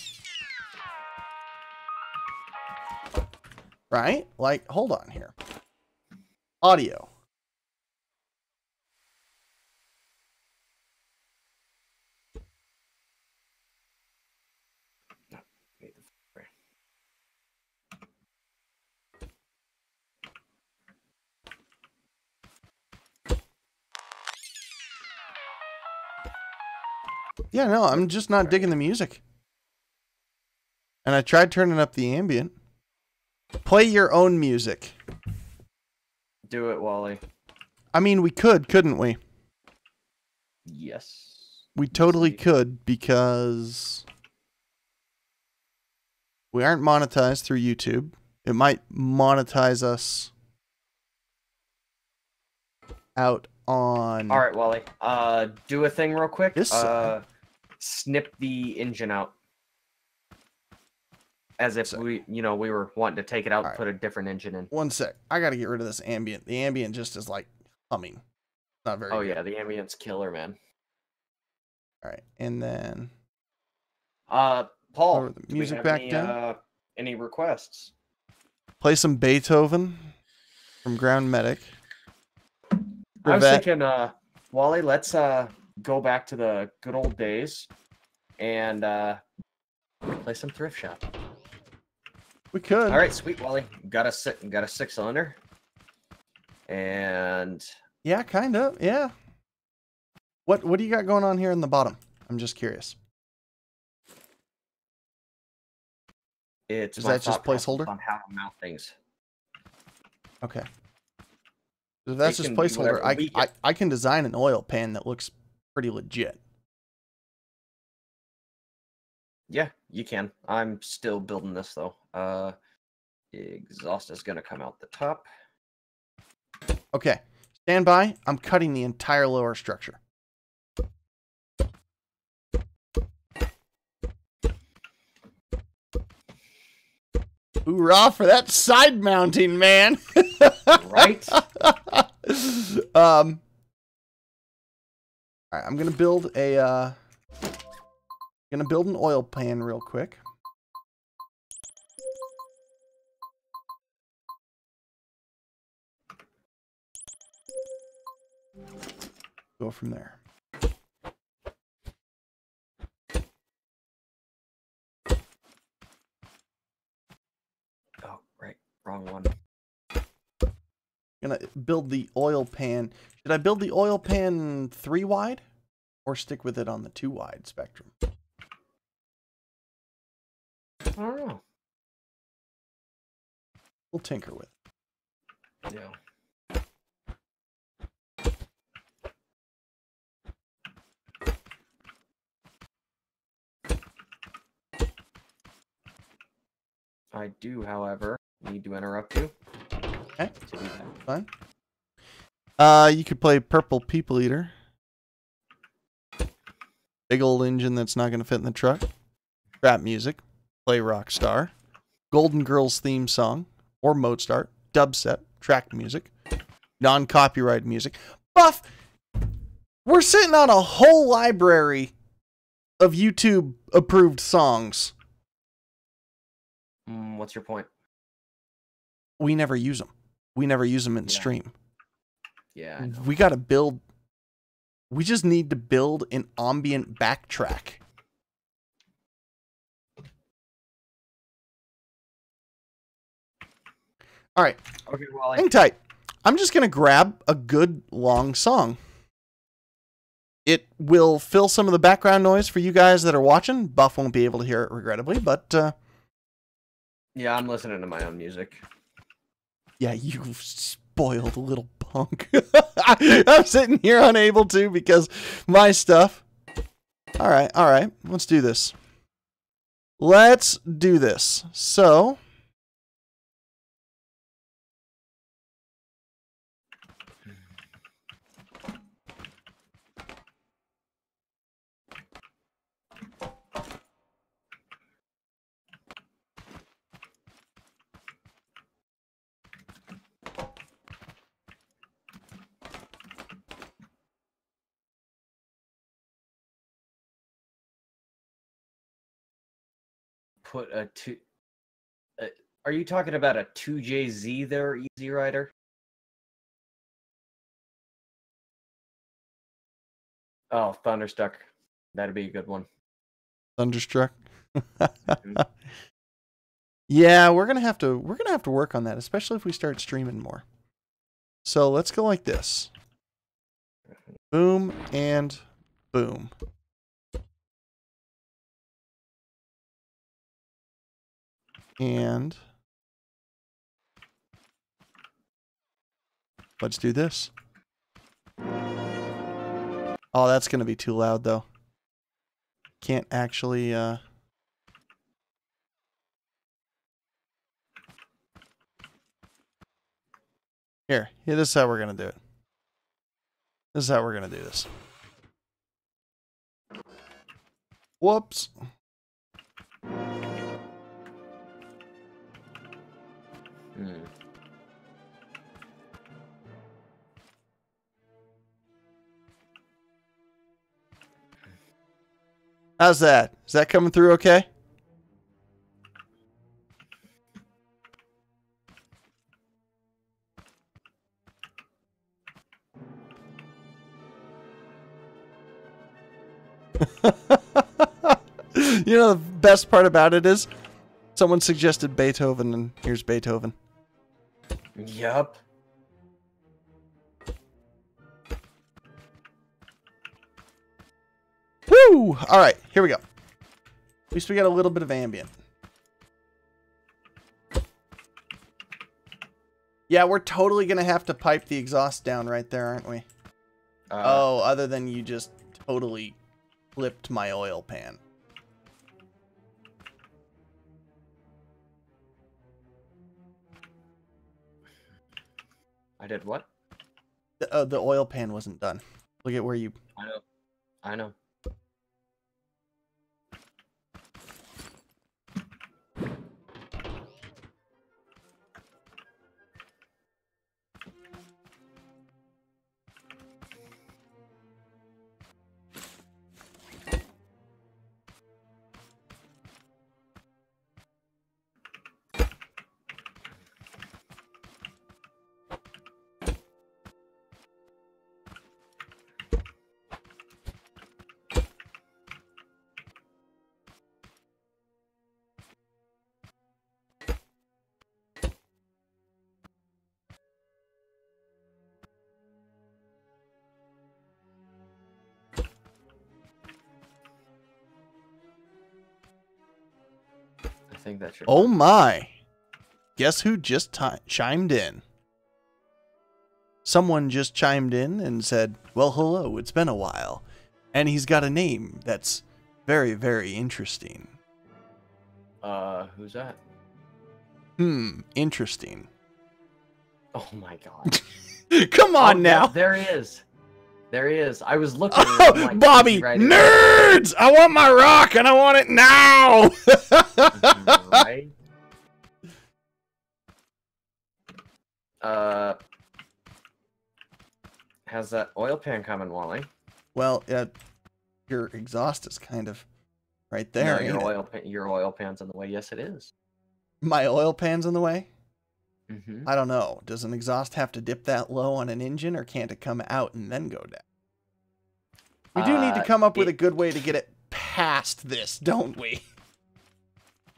Right? Like, hold on here. Audio. Yeah, no, I'm just not digging the music. And I tried turning up the ambient. Play your own music. Do it, Wally. I mean, we could, couldn't we? Yes. We totally could, because we aren't monetized through YouTube. It might monetize us out on... All right, Wally. Do a thing real quick. This side. Snip the engine out. As if we were wanting to take it out and put a different engine in. One sec. I got to get rid of this ambient. The ambient just is like humming. Not very good. Yeah, the ambient's killer, man. All right. And then... Paul, the music back down. Any requests? Play some Beethoven from Ground Medic. I was thinking, Wally, let's go back to the good old days and play some Thrift Shop. We could. All right, sweet, Wally. Got a 6-cylinder. And yeah, kind of. Yeah. What do you got going on here in the bottom? I'm just curious. Is that just placeholder? On how to mount things. Okay. If that's just placeholder, I can design an oil pan that looks pretty legit. Yeah, you can. I'm still building this though. Exhaust is gonna come out the top. Okay. Stand by. I'm cutting the entire lower structure. Hoorah for that side mounting, man. Right? All right, I'm gonna build an oil pan real quick. Go from there. Oh, right. Wrong one. Gonna build the oil pan. Should I build the oil pan 3 wide or stick with it on the 2 wide spectrum? I don't know. We'll tinker with it. Yeah. I do, however, need to interrupt you. Okay, fine. You could play Purple People Eater. Big old engine that's not going to fit in the truck. Rap music. Play Rockstar. Golden Girls theme song. Or Mode Start. Dubstep. Track music. Non-copyright music. Buff! We're sitting on a whole library of YouTube-approved songs. What's your point? We never use them. We never use them in stream. Yeah, I know. We got to build... We just need to build an ambient backtrack. All right. Okay, Wally. Hang tight. I'm just going to grab a good long song. It will fill some of the background noise for you guys that are watching. Buff won't be able to hear it, regrettably, but... yeah, I'm listening to my own music. Yeah, you spoiled little punk. I'm sitting here unable to because my stuff. All right. Let's do this. So... Put a 2... are you talking about a 2JZ there, Easy Rider? Oh, Thunderstruck. That'd be a good one. Thunderstruck. Yeah, we're gonna have to work on that, especially if we start streaming more. So let's go like this. Boom and boom. And let's do this. Oh, that's going to be too loud, though. Can't actually, Here, this is how we're going to do it. This is how we're going to do this. Whoops. How's that? Is that coming through okay? You know, the best part about it is someone suggested Beethoven, and here's Beethoven. Yup. Woo! All right, here we go. At least we got a little bit of ambient. Yeah, we're totally going to have to pipe the exhaust down right there, aren't we? Oh, other than you just totally flipped my oil pan. I did what? The oil pan wasn't done. Look at where you... I know. I know. I think that should... Oh my! Guess who just chimed in? Someone just chimed in and said, well, hello, it's been a while. And he's got a name that's very, very interesting. Who's that? Interesting. Oh my god. Come on now! There he is. There he is. I was looking. Oh, like, Bobby! right Nerds! I want my rock and I want it now! Right? How's that oil pan coming, Wally? Well, your exhaust is kind of right there. No, your oil pan's in the way. Yes, it is. My oil pan's in the way? Mm-hmm. I don't know. Does an exhaust have to dip that low on an engine, or can't it come out and then go down? We do need to come up with a good way to get it past this, don't we?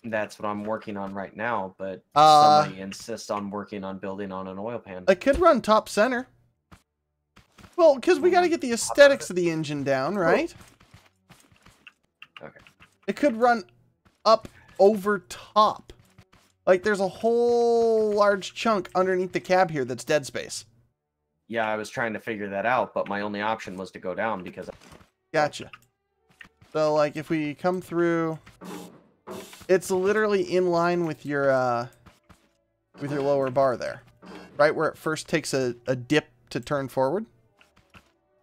That's what I'm working on right now, but somebody insists on working on building on an oil pan. It could run top center. Well, because we got to get the aesthetics of the engine down, right? Okay. It could run up over top. Like, there's a whole large chunk underneath the cab here that's dead space. Yeah, I was trying to figure that out, but my only option was to go down because... Gotcha. So, like, if we come through... It's literally in line with your lower bar there. Right where it first takes a dip to turn forward.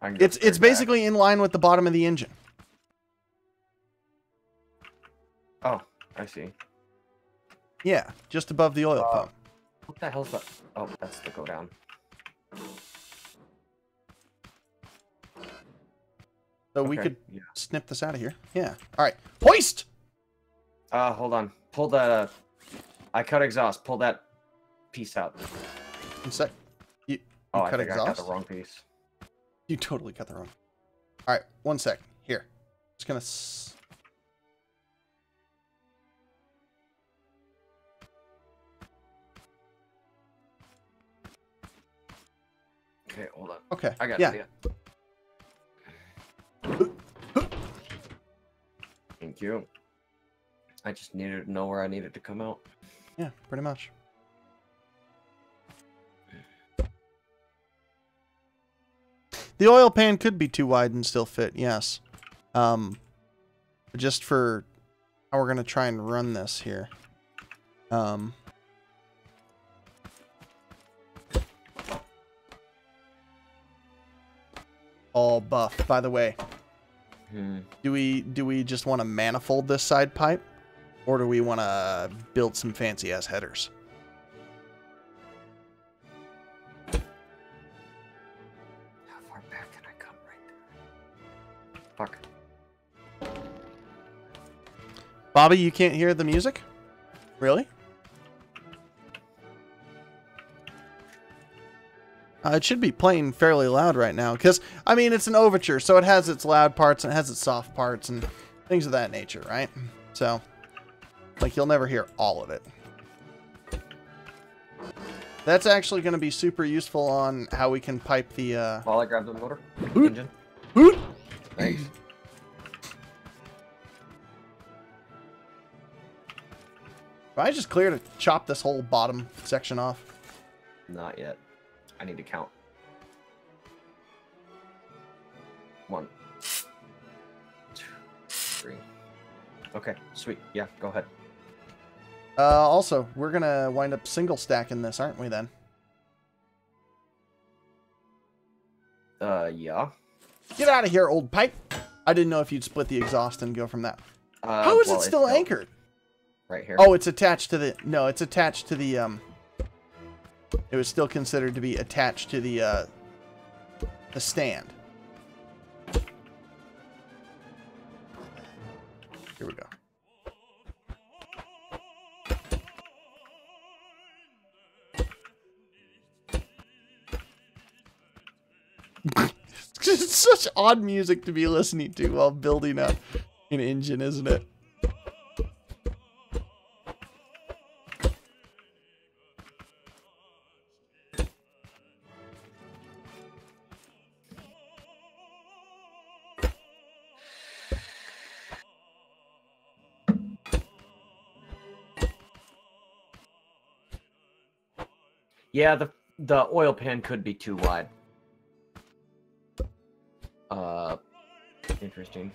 It's basically in line with the bottom of the engine. Oh, I see. Yeah, just above the oil pump. What the hell's that? Oh, that's the go down. So we could snip this out of here. Yeah. All right. Hoist! Hold on. Pull that, I cut exhaust. Pull that piece out. One sec. You I cut think exhaust? I cut the wrong piece. You totally cut the wrong. All right. One sec. Here. Just gonna... Okay, hold on. Okay. I got it. Thank you. I just needed to know where I needed to come out. Yeah, pretty much. The oil pan could be too wide and still fit, yes. Just for how we're going to try and run this here. All buff, by the way. Do we just want to manifold this side pipe? Or do we want to build some fancy-ass headers? How far back can I come right there? Fuck. Bobby, you can't hear the music? Really? It should be playing fairly loud right now. Because, I mean, it's an overture, so it has its loud parts and it has its soft parts and things of that nature, right? So, like, you'll never hear all of it. That's actually going to be super useful on how we can pipe the... While I grab the motor. Hoot. Engine. Hoot. Thanks. I just clear to chop this whole bottom section off? Not yet. I need to count. 1, 2, 3. Okay, sweet. Yeah, go ahead. Also, we're going to wind up single stacking this, aren't we, then? Yeah. Get out of here, old pipe. I didn't know if you'd split the exhaust and go from that. How is it still anchored? Right here. Oh, it's attached to the... No, it's attached to the... It was still considered to be attached to the stand. Here we go. It's such odd music to be listening to while building up an engine, isn't it? Yeah, the oil pan could be too wide. Interesting.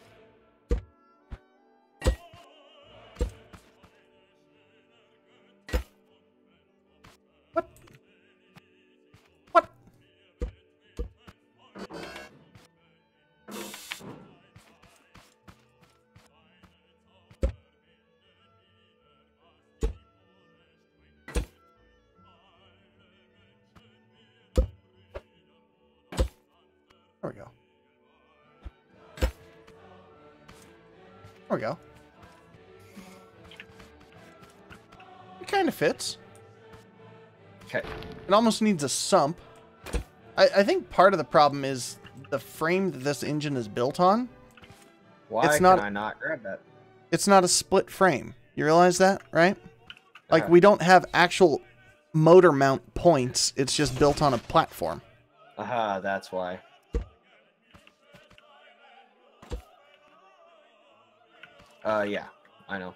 What? What? There we go. There we go. It kind of fits. Okay. It almost needs a sump. I think part of the problem is the frame that this engine is built on. Why it's can not, I not grab that? It's not a split frame. You realize that, right? Like, we don't have actual motor mount points. It's just built on a platform. Aha, that's why. Yeah, I know.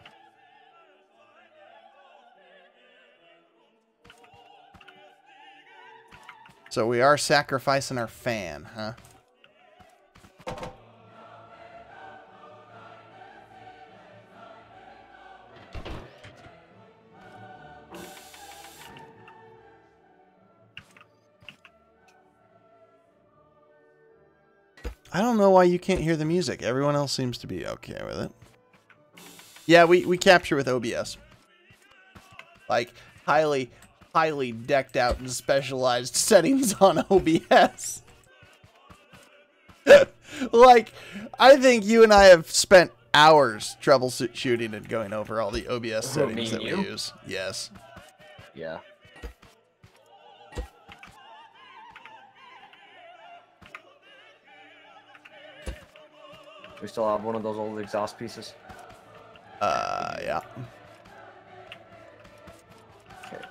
So we are sacrificing our fan, huh? I don't know why you can't hear the music. Everyone else seems to be okay with it. Yeah, we capture with OBS. Like, highly decked out and specialized settings on OBS. Like, I think you and I have spent hours troubleshooting and going over all the OBS settings that we use. Yes. Yeah. We still have one of those old exhaust pieces. Yeah. Okay,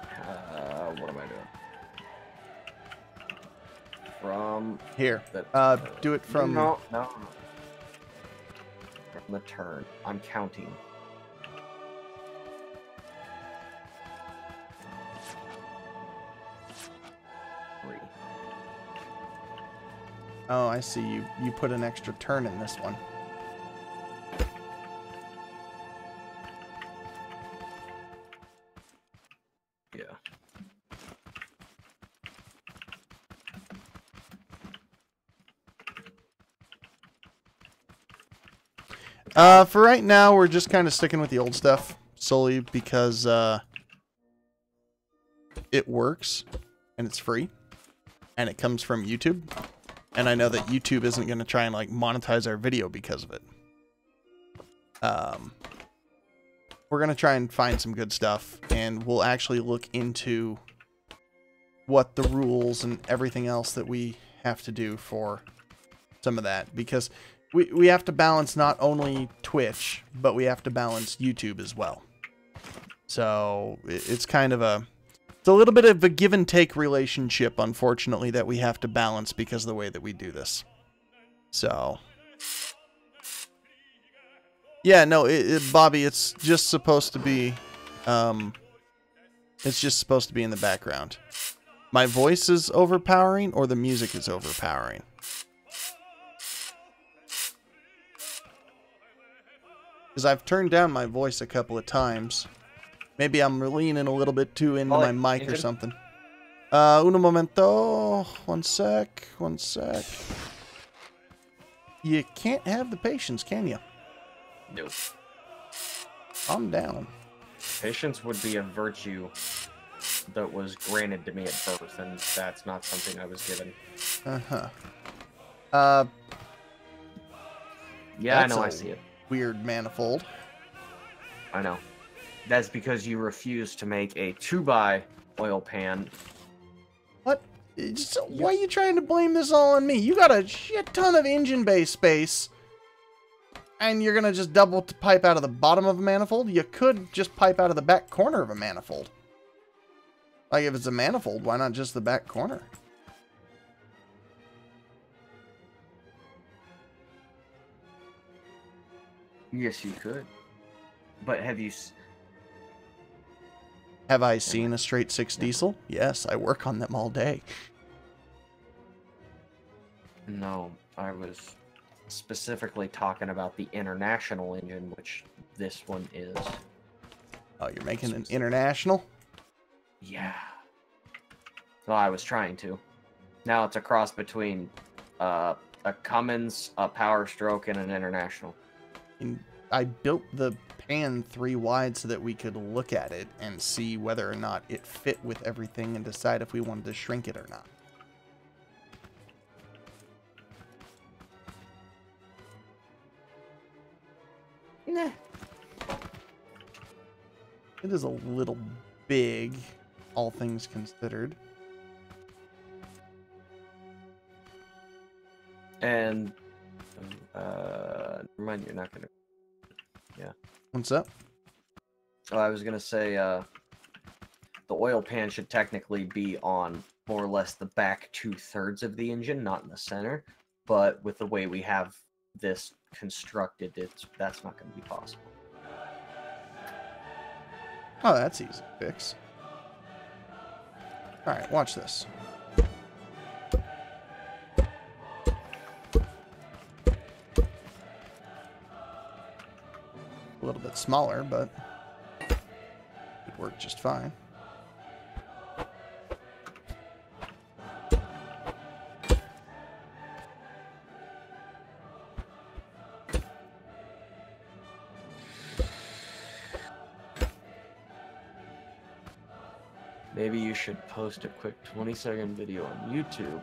what am I doing? From here. Do it from... No. From the turn. I'm counting. Oh, I see. You put an extra turn in this one. Yeah. For right now, we're just kind of sticking with the old stuff solely because it works and it's free and it comes from YouTube. And I know that YouTube isn't going to try and like monetize our video because of it. We're going to try and find some good stuff, and we'll actually look into what the rules and everything else that we have to do for some of that, because we have to balance not only Twitch, but we have to balance YouTube as well. So it's kind of it's a little bit of a give and take relationship, unfortunately, that we have to balance because of the way that we do this. So yeah, no, Bobby, it's just supposed to be, it's just supposed to be in the background. My voice is overpowering, or the music is overpowering. Because I've turned down my voice a couple of times. Maybe I'm leaning a little bit too into my mic or something. Un momento. One sec. One sec. You can't have the patience, can you? Nope. Calm down. Patience would be a virtue that was granted to me at birth, and that's not something I was given. Yeah, I know, I see it. Weird manifold. I know. That's because you refuse to make a 2x oil pan. What? Why are you trying to blame this all on me? You got a shit ton of engine bay space, and you're gonna just double pipe out of the bottom of a manifold? You could just pipe out of the back corner of a manifold. Like, if it's a manifold, why not just the back corner? Yes, you could. But have you... Have I seen a straight 6 diesel? Yes, I work on them all day. No, I was specifically talking about the international engine, which this one is. Oh, you're making an international? Yeah. Well, I was trying to. Now it's a cross between a Cummins, a Power Stroke, and an international. I built the pan 3 wide so that we could look at it and see whether or not it fit with everything and decide if we wanted to shrink it or not. Nah. It is a little big, all things considered. And never mind, you're not gonna. Yeah. What's up? Oh, I was gonna say the oil pan should technically be on more or less the back 2/3 of the engine, not in the center. But with the way we have this constructed, that's not going to be possible. Oh, that's easy to fix. All right, watch this. A little bit smaller, but it worked just fine. Maybe you should post a quick 20-second video on YouTube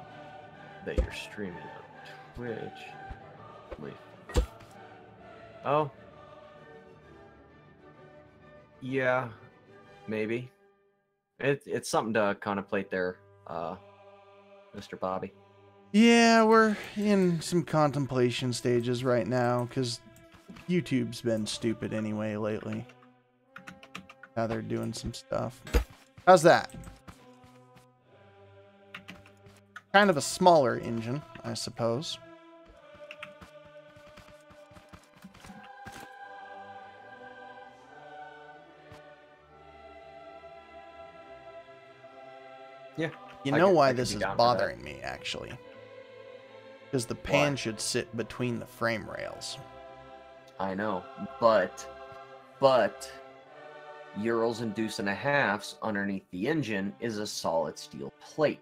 that you're streaming on Twitch. Wait. Oh. Yeah, maybe. It's something to contemplate there, Mr. Bobby. Yeah, we're in some contemplation stages right now because YouTube's been stupid anyway lately. Now they're doing some stuff. How's that? Kind of a smaller engine, I suppose. Yeah. You know why this is bothering me, actually. Because the pan should sit between the frame rails. I know, but Urals and deuce and a halves underneath the engine is a solid steel plate.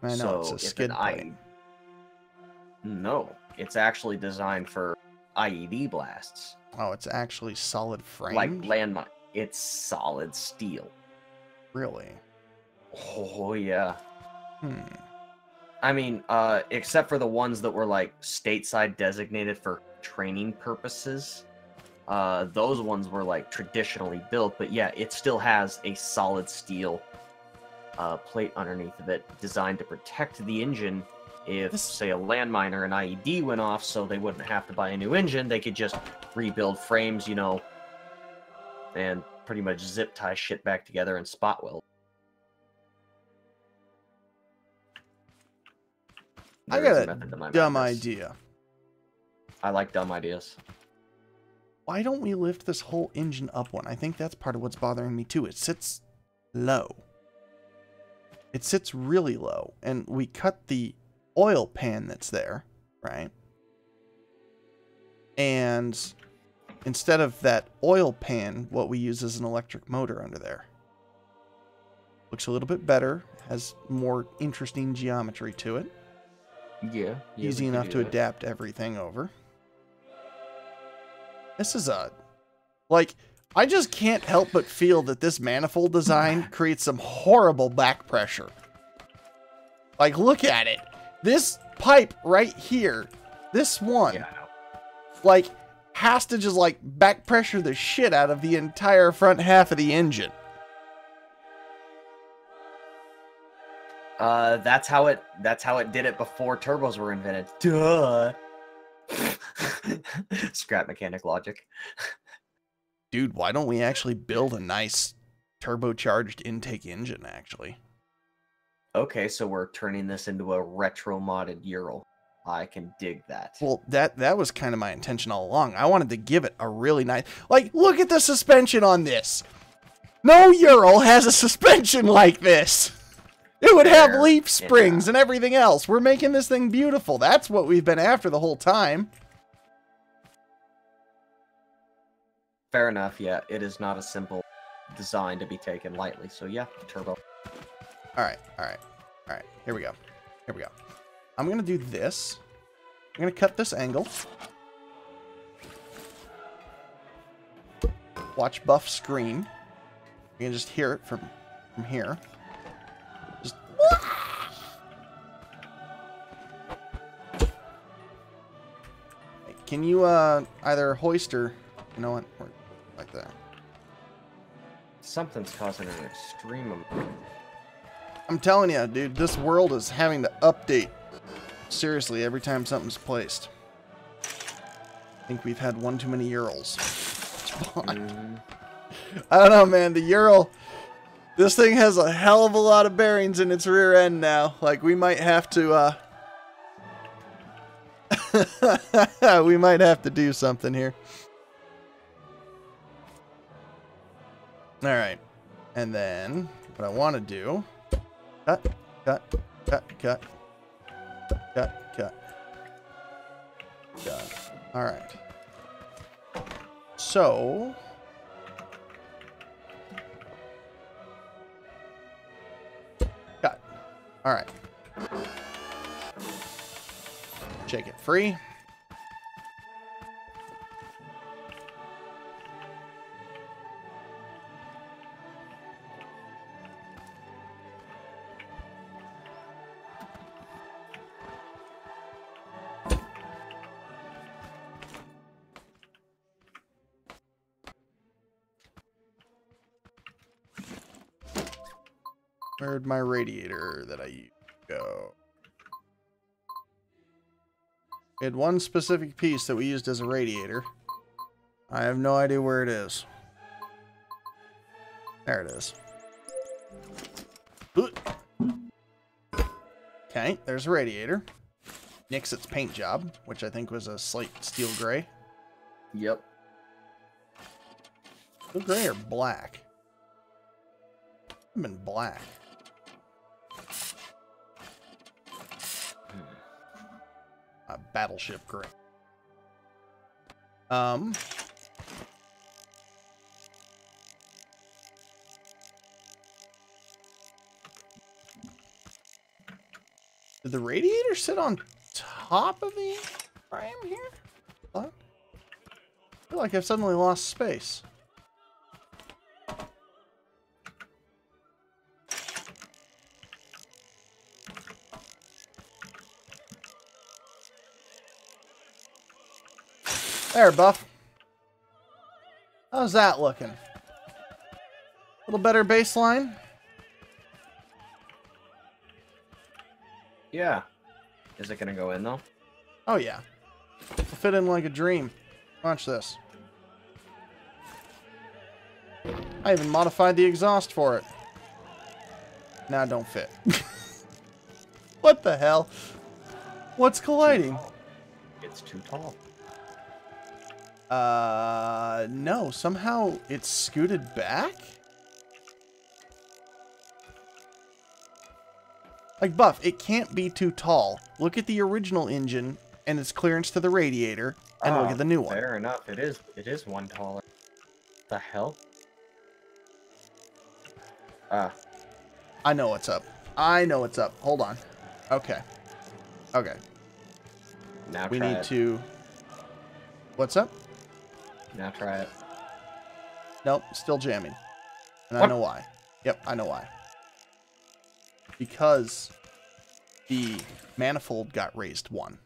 I know, so it's a if skid plate. No, it's actually designed for IED blasts. Oh, it's actually solid frame? Like landmine. It's solid steel. Really? Oh, yeah. Hmm. I mean, except for the ones that were like stateside designated for training purposes. Those ones were like traditionally built, but yeah, it still has a solid steel plate underneath of it designed to protect the engine if, say, a landmine or an IED went off, so they wouldn't have to buy a new engine. They could just rebuild frames, you know, and pretty much zip tie shit back together and spot weld. I got a dumb idea. I like dumb ideas. Why don't we lift this whole engine up one? I think that's part of what's bothering me too. It sits low. It sits really low. And we cut the oil pan that's there, right? And instead of that oil pan, what we use is an electric motor under there. Looks a little bit better. Has more interesting geometry to it. Yeah. Easy enough to adapt everything over. This is I just can't help but feel that this manifold design creates some horrible back pressure. Like, look at it. This pipe right here, this one, like, has to just, like, back pressure the shit out of the entire front half of the engine. That's how it did it before turbos were invented. Duh. Scrap mechanic logic. Dude, why don't we actually build a nice turbocharged intake engine, actually? Okay, so we're turning this into a retro modded Ural. I can dig that. Well, that was kind of my intention all along. I wanted to give it a really nice... Like, look at the suspension on this. No Ural has a suspension like this. It would have leaf springs and everything else. We're making this thing beautiful. That's what we've been after the whole time. Fair enough, yeah. It is not a simple design to be taken lightly. So yeah, turbo. Alright. Here we go. I'm going to do this. I'm going to cut this angle. Watch Buff scream. You can just hear it from here. Just... Can you either hoist or... You know what? Like that. Something's causing an extreme... I'm telling you, dude, this world is having to update seriously every time something's placed. I think we've had one too many Urals. I don't know, man. The Ural, this thing has a hell of a lot of bearings in its rear end now. Like, we might have to, we might have to do something here. All right. And then what I want to do... Cut. All right. So, cut. All right. Shake it free. Where'd my radiator that I used go? We had one specific piece that we used as a radiator. I have no idea where it is. There it is. Okay, there's a radiator. Nix its paint job, which I think was a slight steel gray. Yep. Steel gray or black? I've been black. battleship green. Did the radiator sit on top of the frame here? What? I feel like I've suddenly lost space. There, Buff. How's that looking? A little better baseline? Yeah. Is it gonna go in though? Oh yeah. It'll fit in like a dream. Watch this. I even modified the exhaust for it. Now it don't fit. What the hell? What's colliding? It's too tall. No. Somehow it's scooted back? Like, Buff, it can't be too tall. Look at the original engine and its clearance to the radiator, and look at the new one. Fair enough. It is one taller. The hell? I know what's up. I know what's up. Hold on. Okay. Okay. Now We try need it. to... What's up? Now try it. Nope, still jamming. And I What? know why. Yep, I know why. Because the manifold got raised 1.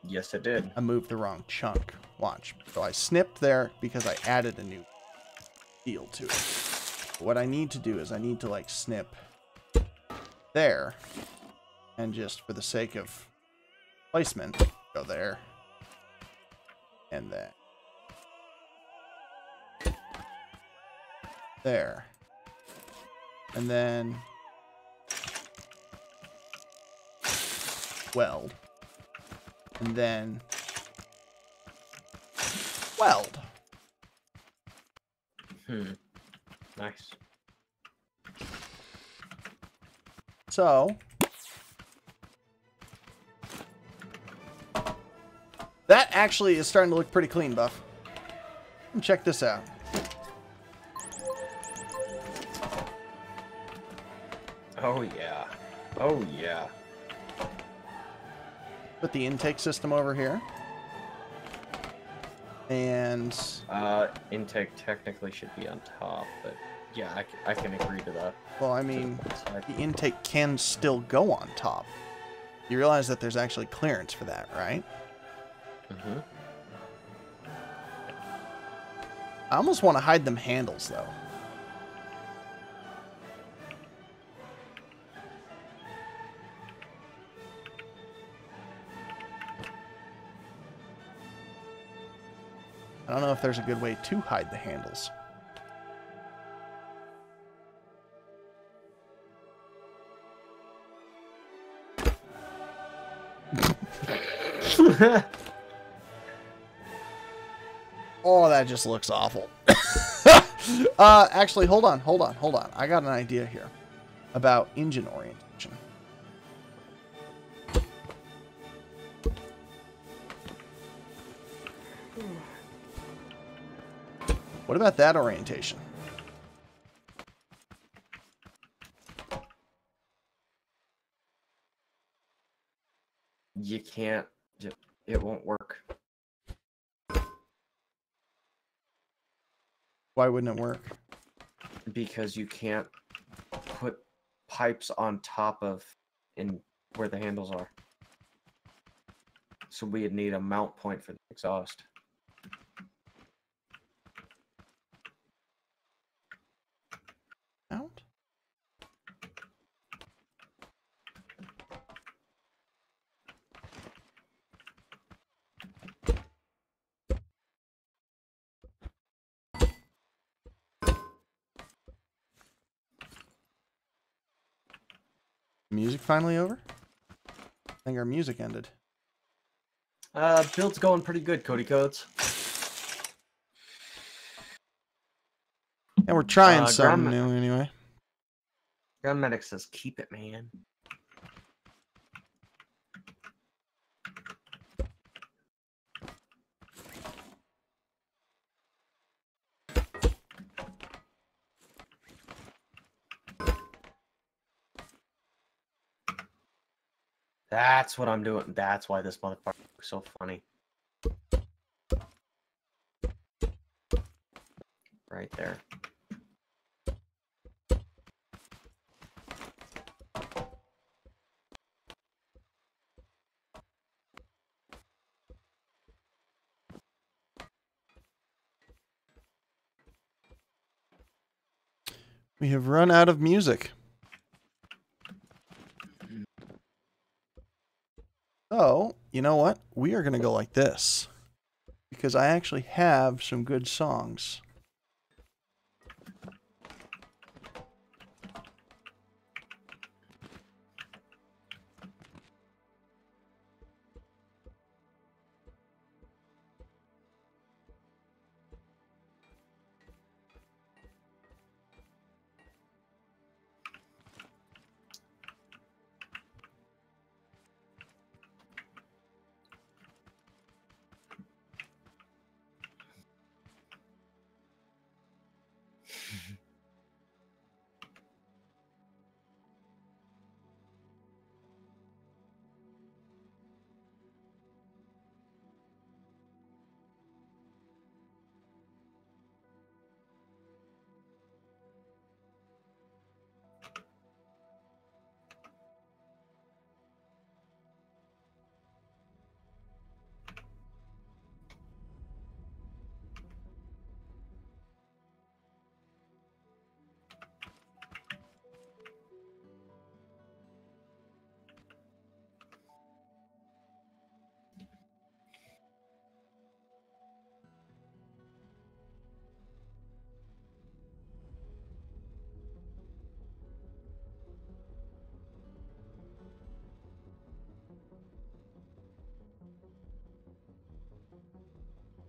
Yes, it did. I moved the wrong chunk. Watch. So I snipped there because I added a new deal to it. But what I need to do is I need to like snip there. And just for the sake of placement, go there. And then there. And then weld. And then weld. Nice. So that actually is starting to look pretty clean, Buff. Check this out. Oh yeah. Oh yeah. Put the intake system over here. And Intake technically should be on top, but yeah, I can agree to that. well, I mean, the intake can still go on top. You realize that there's actually clearance for that, right? Mm-hmm. I almost want to hide them handles, though. I don't know if there's a good way to hide the handles. Oh, that just looks awful. Actually, hold on. I got an idea here about engine orientation. What about that orientation? You can't. It won't work. Why wouldn't it work? Because you can't put pipes on top of where the handles are. So we'd need a mount point for the exhaust. Out? Music finally over? I think our music ended. Build's going pretty good, Cody Codes. And we're trying something Grandma- new anyway. Gun medic says, keep it, man. That's what I'm doing. That's why this motherfucker looks so funny. Right there. We have run out of music. So, you know what? We are going to go like this. Because I actually have some good songs.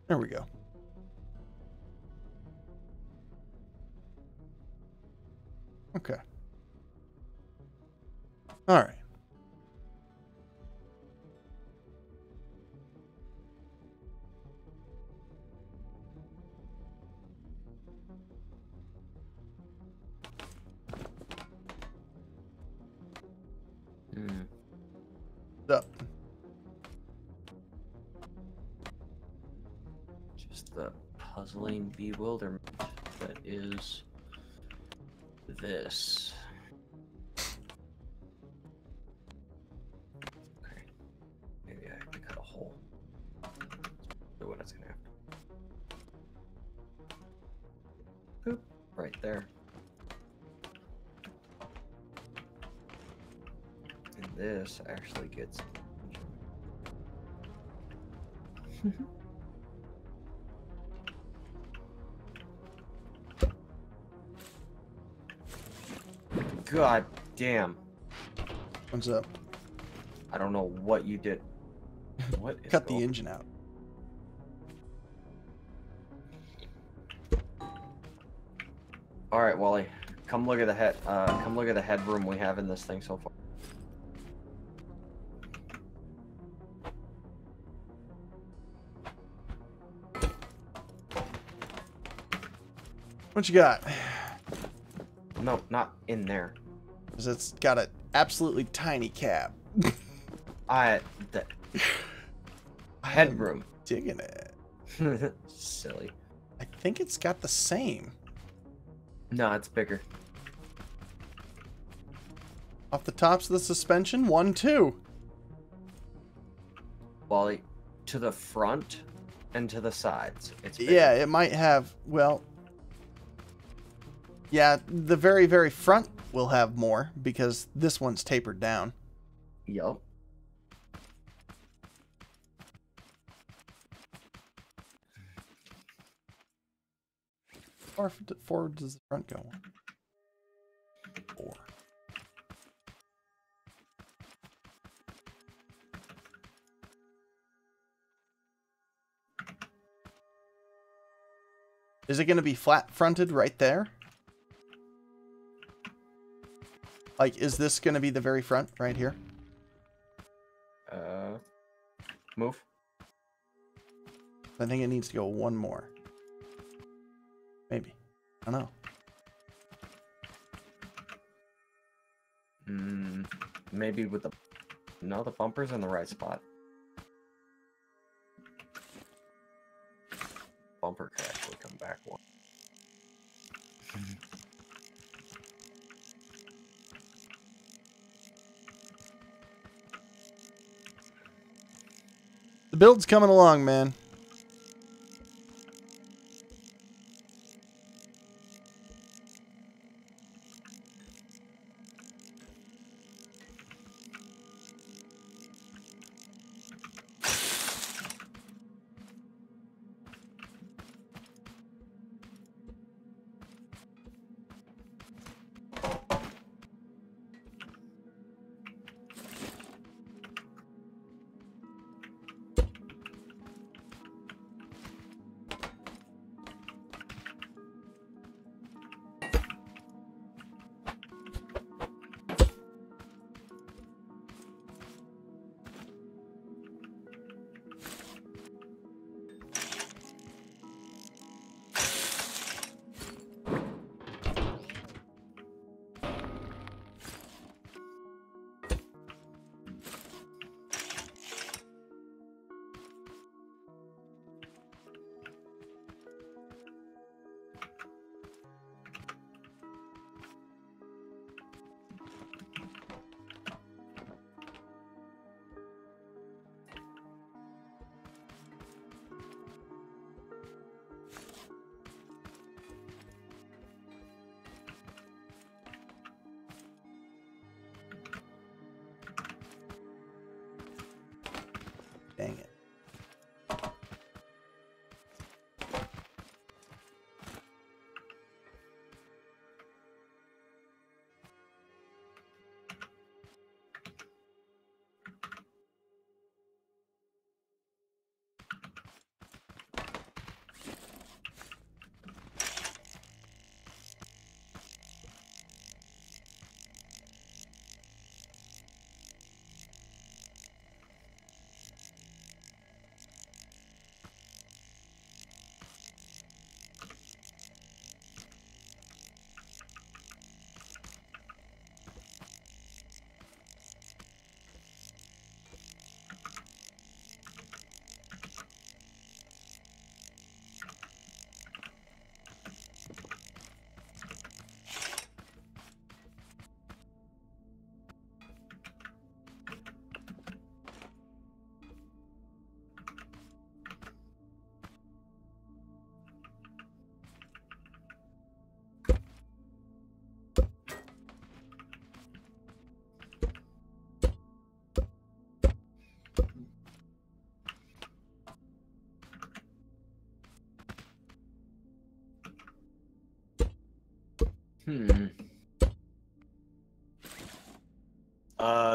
There we go. Okay. All right. Up. Just the puzzling bewilderment that is this. Okay. Maybe I have to cut a hole. So what it's gonna have to. Boop. Right there. And this actually gets God damn. What's up? I don't know what you did. What is Cut the engine out. All right, Wally. Come look at the head. Come look at the headroom we have in this thing so far. What you got? No, not in there. Because it's got an absolutely tiny cab. The headroom. Digging it. Silly. I think it's got the same. No, it's bigger. Off the tops of the suspension, 1, 2. Wally, to the front and to the sides. It's bigger. Yeah, it might have, well... Yeah, the very, very front will have more, because this one's tapered down. Yup. How far forward does the front go? 4. Is it going to be flat fronted right there? Like, is this going to be the very front right here? Move. I think it needs to go one more. Maybe. I don't know. Maybe with the... No, the bumper's in the right spot. Bumper could actually come back one. The build's coming along, man. Dang it.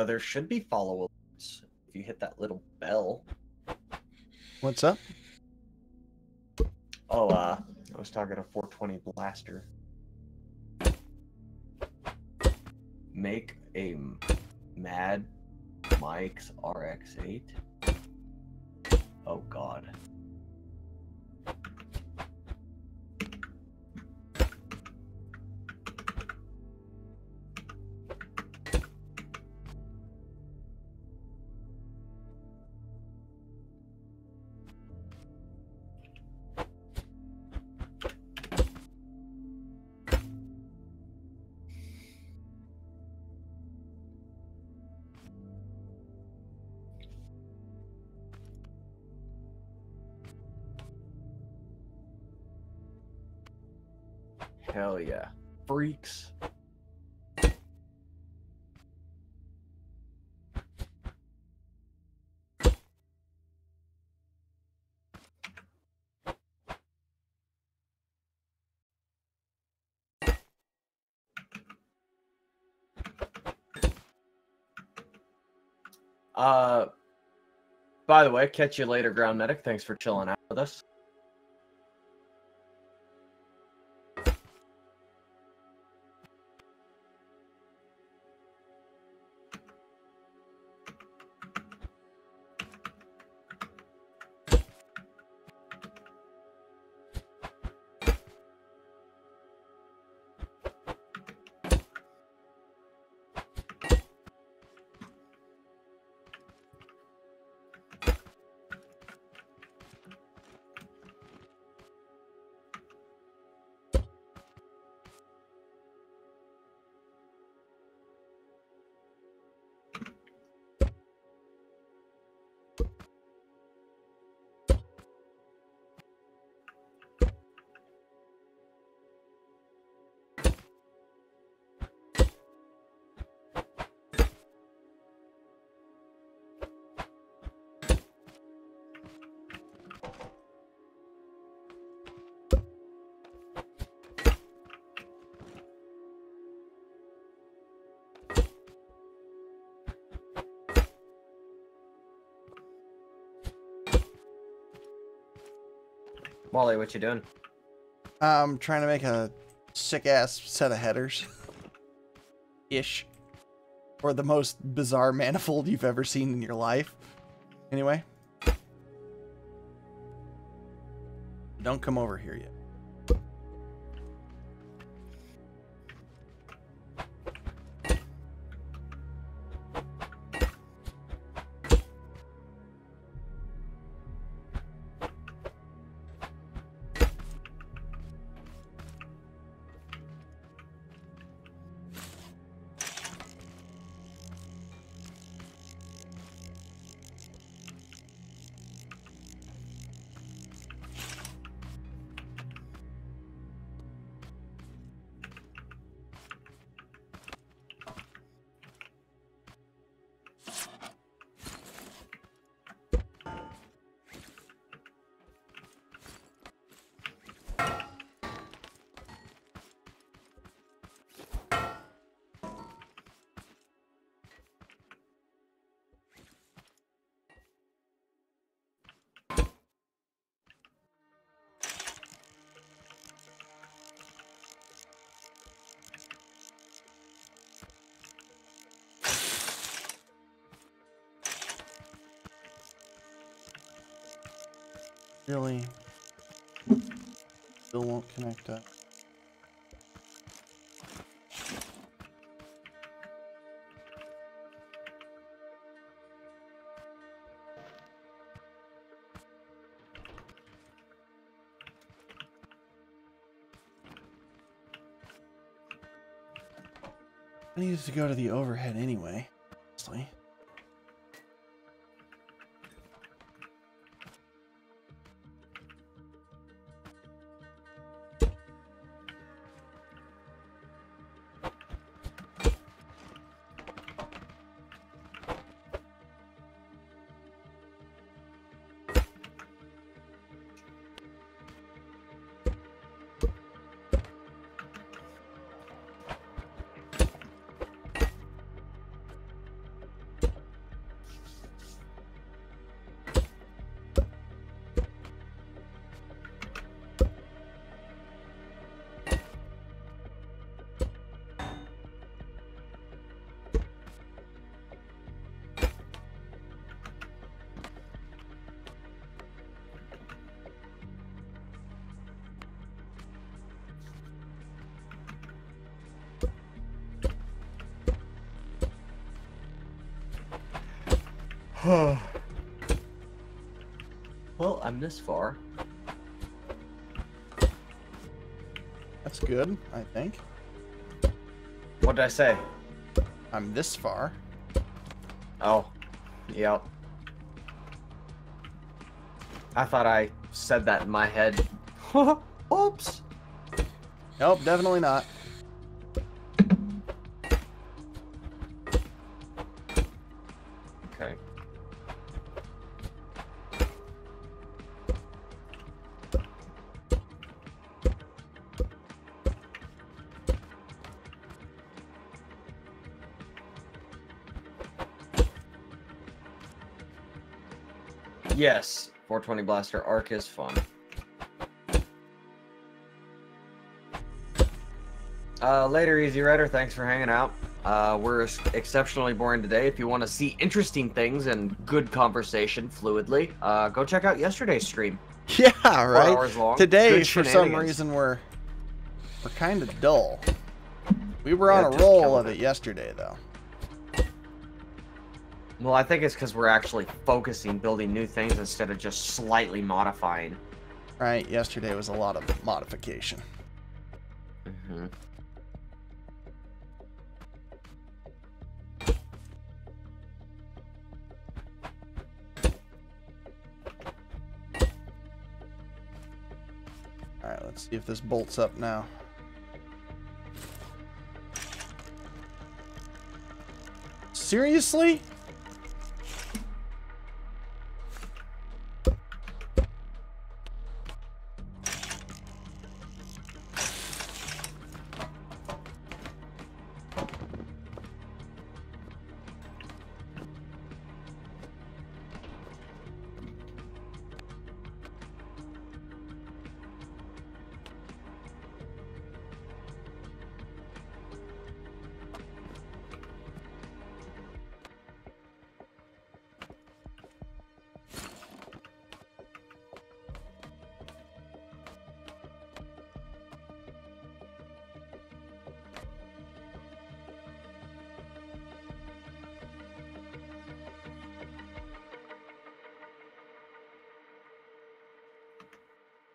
There should be follow alerts if you hit that little bell. What's up? Oh, I was talking to 420 Blaster. Make a Mad Mike's RX-8. Oh, God. Hell yeah. Freaks. By the way, catch you later, Ground Medic. Thanks for chilling out with us. Wally, what you doing? I'm trying to make a sick-ass set of headers. Ish. Or the most bizarre manifold you've ever seen in your life. Anyway. Don't come over here yet. Really? Still won't connect up. I needed to go to the overhead anyway, honestly. Well, I'm this far. That's good, I think. What did I say? I'm this far. Oh, yep. I thought I said that in my head. Oops. Nope, definitely not. Okay. Yes, 420 Blaster Arc is fun. Later, Easy Rider, thanks for hanging out. We're exceptionally boring today. If you want to see interesting things and good conversation fluidly, go check out yesterday's stream. Yeah, 4 right. hours long. Today, Good for some shenanigans. reason, we're kind of dull. We were Yeah, on a just roll killing of it yesterday, though. Well, I think it's because we're actually focusing, building new things instead of just slightly modifying. Right? Yesterday was a lot of modification. Mm-hmm. Alright, let's see if this bolts up now. Seriously?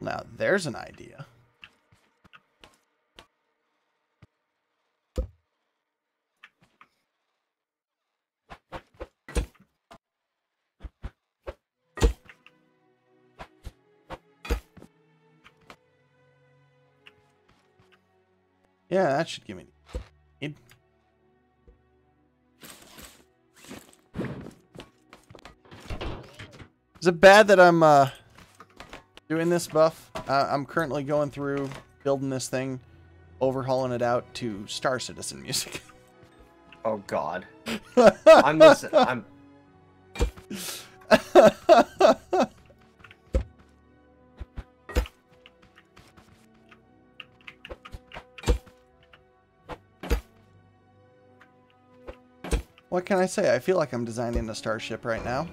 Now, there's an idea. Yeah, that should give me... Is it bad that I'm doing this, Buff? I'm currently going through building this thing, overhauling it out to Star Citizen music. Oh God. I'm listening. I'm. What can I say? I feel like I'm designing a starship right now.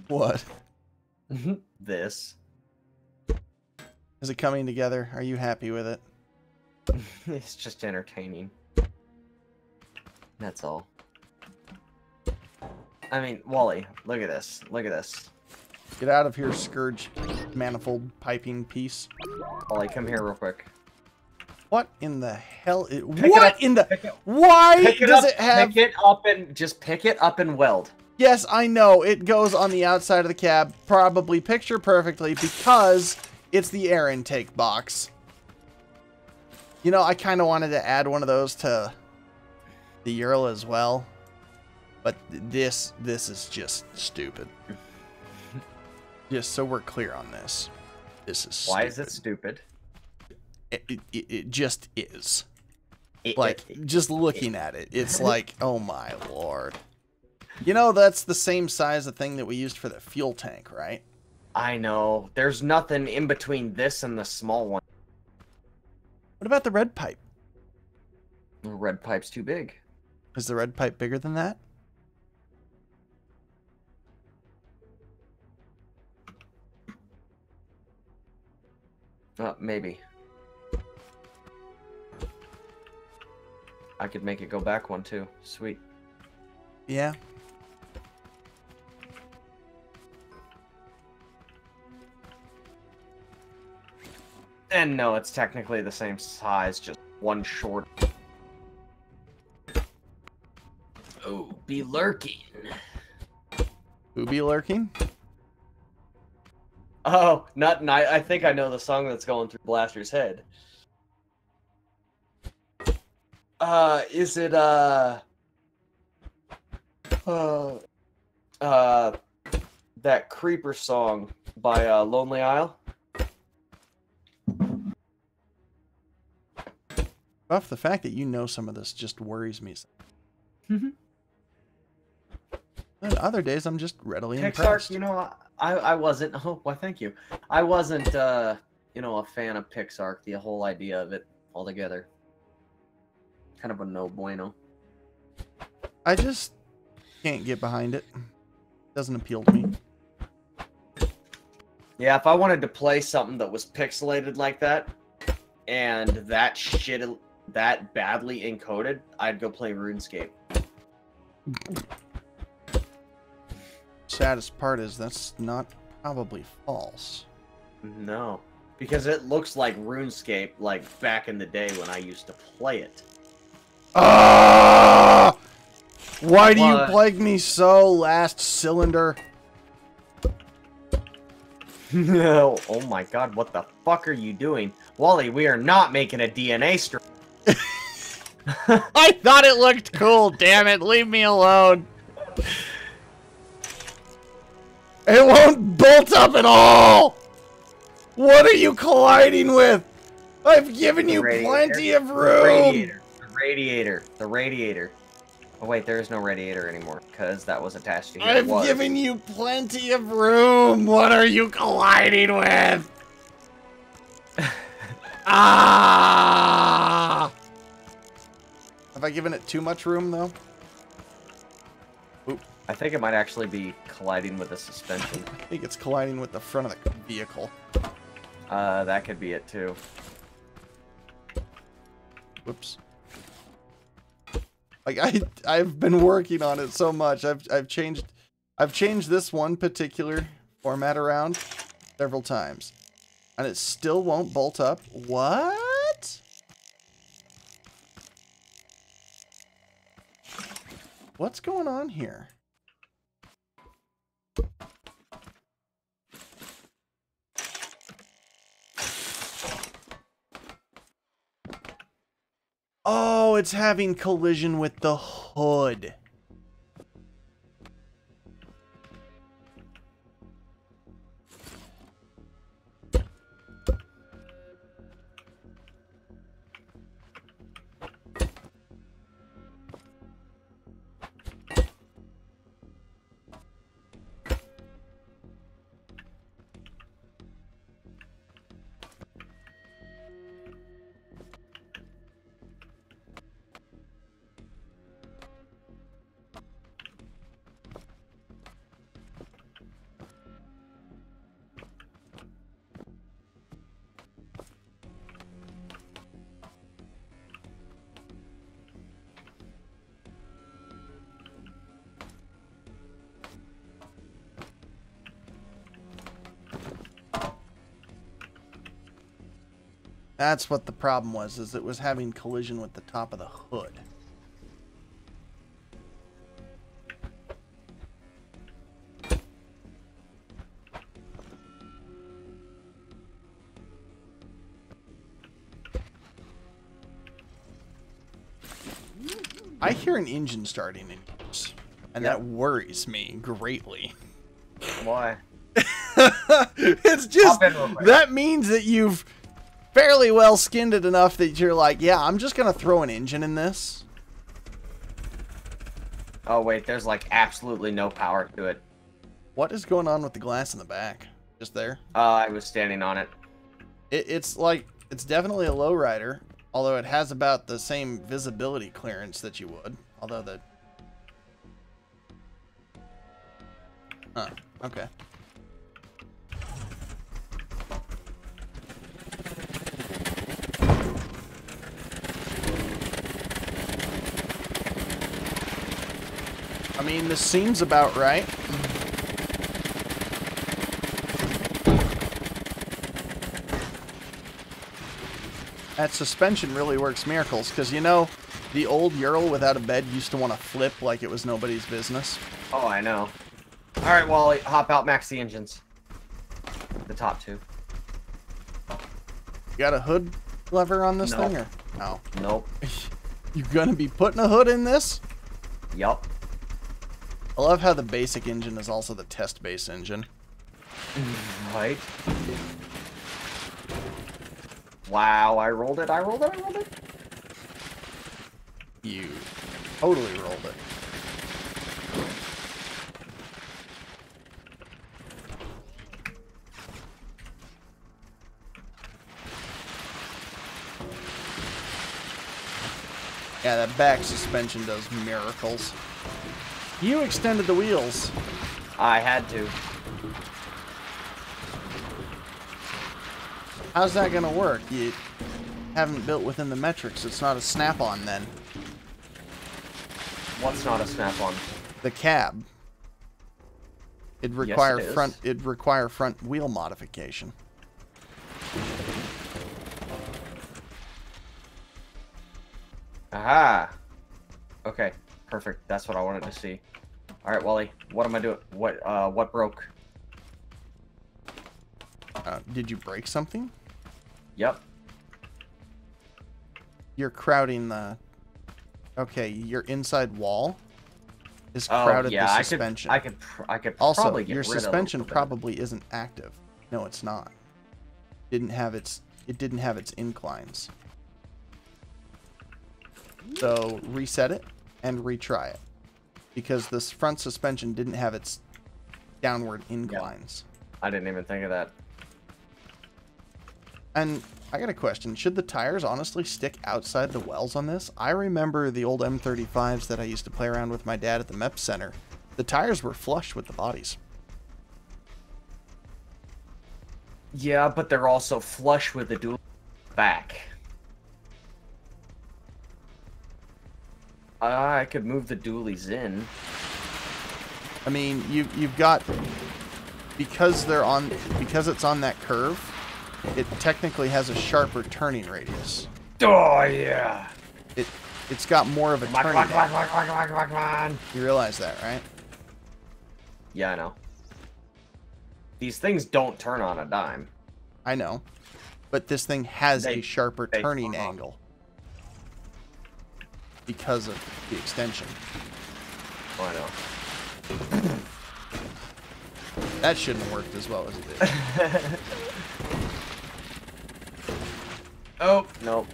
What? This. Is it coming together? Are you happy with it? It's just entertaining. That's all. I mean, Wally, look at this. Look at this. Get out of here, Scourge manifold piping piece. Wally, come here real quick. What in the hell? Why does it have... Pick it up and just pick it up and weld. Yes, I know. It goes on the outside of the cab, probably picture perfectly, because it's the air intake box. You know, I kind of wanted to add one of those to the Ural as well. But this is just stupid. Just so we're clear on this. This is stupid. Why is it stupid? It just is. Just looking at it, it's like, oh my lord. You know, that's the same size of thing that we used for the fuel tank, right? I know. There's nothing in between this and the small one. What about the red pipe? The red pipe's too big. Is the red pipe bigger than that? Maybe. I could make it go back one too. Sweet. Yeah. And no, it's technically the same size, just one short. Oh, be lurking. Who be lurking? Oh, nothing. I think I know the song that's going through Blaster's head. Is it, that Creeper song by, Lonely Isle? Buff, the fact that you know some of this just worries me. And other days, I'm just readily impressed. Pixar, you know, I wasn't. Oh, why? Thank you. I wasn't, you know, a fan of Pixar. The whole idea of it altogether, kind of a no bueno. I just can't get behind it. Doesn't appeal to me. Yeah, if I wanted to play something that was pixelated like that, and that shit that badly encoded, I'd go play RuneScape. Saddest part is that's not probably false. No, because it looks like RuneScape like back in the day when I used to play it. Ah! Why do you plague me so, Last Cylinder? No, oh my god, what the fuck are you doing? Wally, we are not making a DNA stream. I thought it looked cool, damn it, leave me alone. It won't bolt up at all! What are you colliding with? I've given you plenty of room! The radiator. Oh wait, there is no radiator anymore, because that was attached to here. I've given you plenty of room! What are you colliding with? Ah! Have I given it too much room, though? Oop. I think it might actually be colliding with the suspension. I think it's colliding with the front of the vehicle. That could be it, too. Whoops. Like I've been working on it so much. I've changed this one particular format around several times, and it still won't bolt up. What? What's going on here? Oh, it's having collision with the hood. That's what the problem was, is it was having collision with the top of the hood. I hear an engine starting in use, and that worries me greatly. Why? It's just, that means that you've fairly well skinned it enough that you're like, yeah, I'm just gonna throw an engine in this. Oh wait, there's like absolutely no power to it. What is going on with the glass in the back? Just there? I was standing on it. It's like, it's definitely a lowrider, although it has about the same visibility clearance that you would. Although the... Huh, okay. I mean, this seems about right. That suspension really works miracles, because you know, the old Ural without a bed used to want to flip like it was nobody's business. Oh, I know. Alright, Wally, hop out, max the engines. The top two. You got a hood lever on this Nope. thing, or no? Nope. You gonna be putting a hood in this? Yup. I love how the basic engine is also the test base engine. Right. Wow, I rolled it, I rolled it, I rolled it. You totally rolled it. Yeah, that back suspension does miracles. You extended the wheels. I had to. How's that gonna work? You haven't built within the metrics. It's not a snap-on then. What's not a snap-on? The cab. It'd require Yes, it is. it'd require front wheel modification. Aha! Okay, perfect. That's what I wanted to see. Alright, Wally, what am I doing? What broke? Did you break something? Yep. You're crowding the... Okay, your inside wall is crowded yeah, the suspension. I could Also, probably get your rid of a suspension little bit. probably isn't active. No, it's not. It didn't have its inclines. So reset it and retry it, because this front suspension didn't have its downward inclines. I didn't even think of that. And I got a question. Should the tires honestly stick outside the wells on this? I remember the old M35s that I used to play around with my dad at the MEP Center. The tires were flush with the bodies. Yeah, but they're also flush with the dual back. I could move the dualies in. I mean, you've got, because it's on that curve, it technically has a sharper turning radius. Oh yeah. It's got more of a turning angle. Come on. You realize that, right? Yeah, I know. These things don't turn on a dime. I know. But this thing has a sharper turning angle because of the extension. Oh, I know. That shouldn't have worked as well as it did. Oh, nope.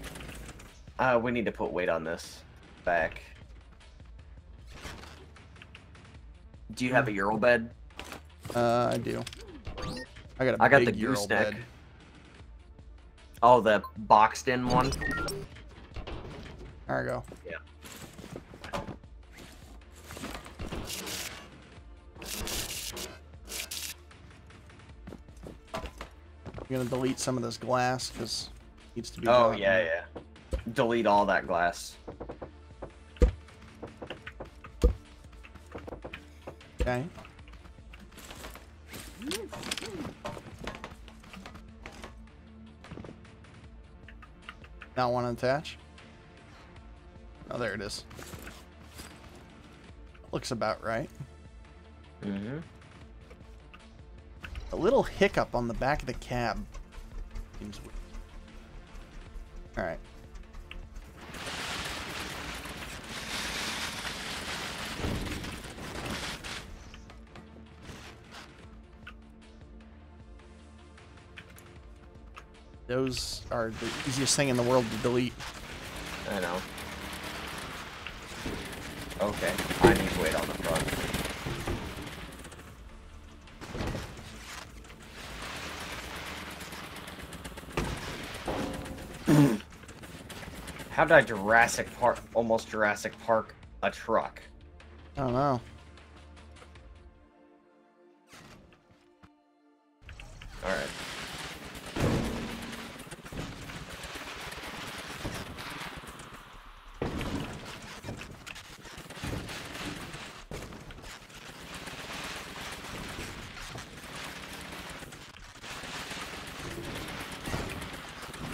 We need to put weight on this back. Do you have a Euro bed? I do. I got the big Euro gooseneck. bed. Oh, the boxed in one? There we go. Yeah. I'm gonna delete some of this glass because it needs to be. Oh, yeah. Delete all that glass. Okay. Not want to attach? Oh, there it is. Looks about right. Mm-hmm. A little hiccup on the back of the cab. Seems weird. All right. Those are the easiest thing in the world to delete. I know. Okay, I need weight on the front. How did I almost Jurassic Park a truck? I don't know. Alright.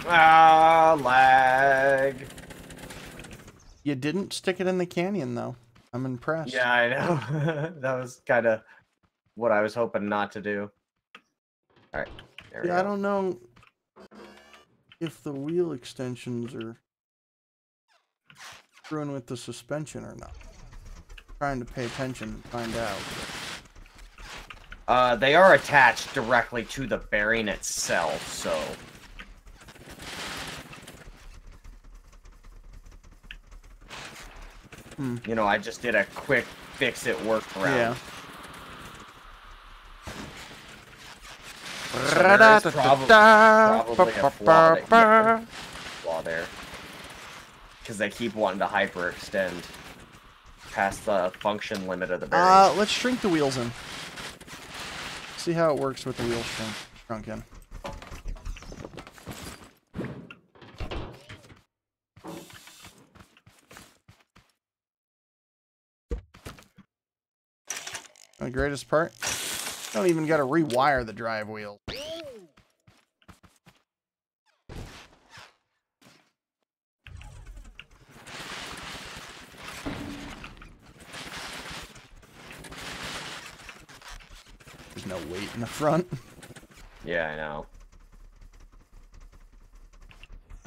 Ah, lag. You didn't stick it in the canyon, though. I'm impressed. Yeah, I know. That was kind of what I was hoping not to do. Alright, there we go. I don't know if the wheel extensions are screwing with the suspension or not. I'm trying to pay attention and find out. They are attached directly to the bearing itself, so... You know, I just did a quick fix-it workaround. Yeah. So there is probably a flaw there. Because they keep wanting to hyperextend past the function limit of the bearing. Let's shrink the wheels in. See how it works with the wheels shrunk in. The greatest part? Don't even got to rewire the drive wheel. There's no weight in the front. Yeah,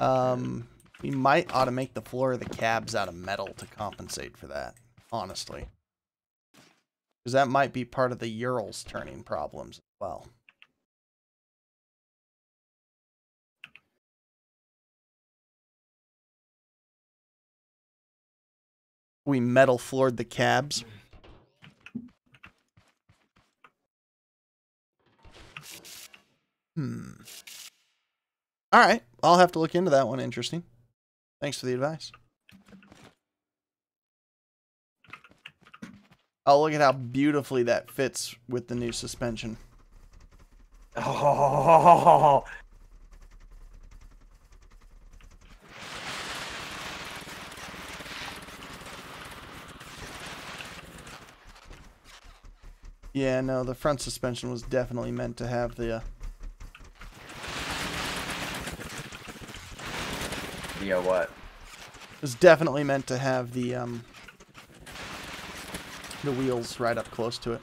I know. We might ought to make the floor of the cabs out of metal to compensate for that, honestly. Because that might be part of the Ural's turning problems as well. We metal floored the cabs. Alright, I'll have to look into that one. Interesting. Thanks for the advice. Oh, look at how beautifully that fits with the new suspension. Oh. Yeah, no, the front suspension was definitely meant to have the... Yeah, what? It was definitely meant to have the wheels right up close to it.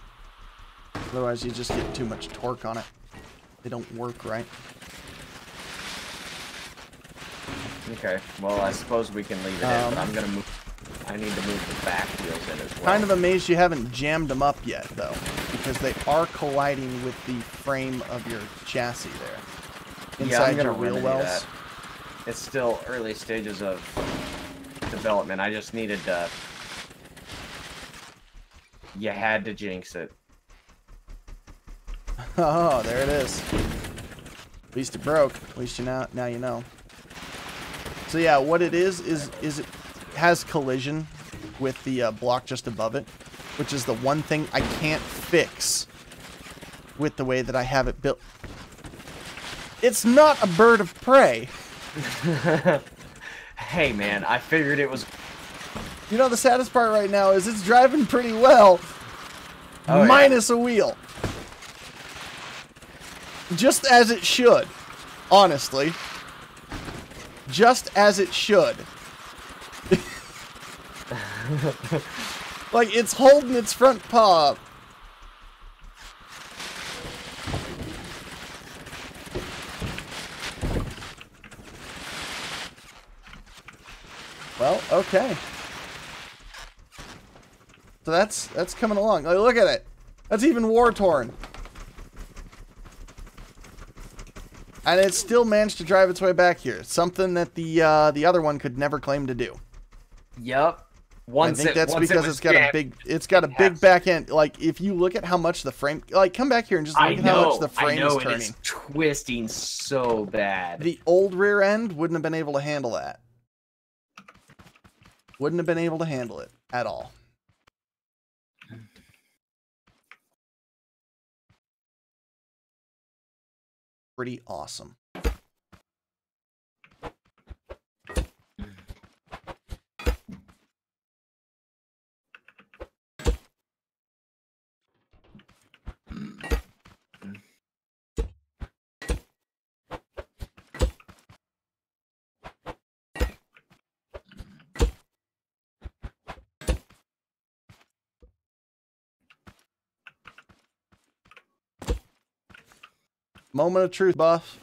Otherwise, you just get too much torque on it. They don't work right. Okay, well, I suppose we can leave it in, but I'm gonna move... I need to move the back wheels in as well. Kind of amazed you haven't jammed them up yet, though, because they are colliding with the frame of your chassis there. Inside your wheel wells. That. It's still early stages of development. I just needed to... You had to jinx it. Oh, there it is. At least it broke. At least you now you know. So yeah, what it is it has collision with the block just above it, which is the one thing I can't fix with the way that I have it built. It's not a bird of prey. Hey man, I figured it was... You know, the saddest part right now is it's driving pretty well, minus a wheel. Just as it should, honestly. Just as it should. Like, it's holding its front paw up. Well, okay. So that's coming along. Like, look at it. That's even war-torn. And it still managed to drive its way back here. Something that the other one could never claim to do. Yep. I think that's because it's got a big back end. Like, if you look at how much the frame, like, come back here and just look at how much the frame is turning. It's twisting so bad. The old rear end wouldn't have been able to handle that. Wouldn't have been able to handle it at all. Pretty awesome. Moment of truth, Buff.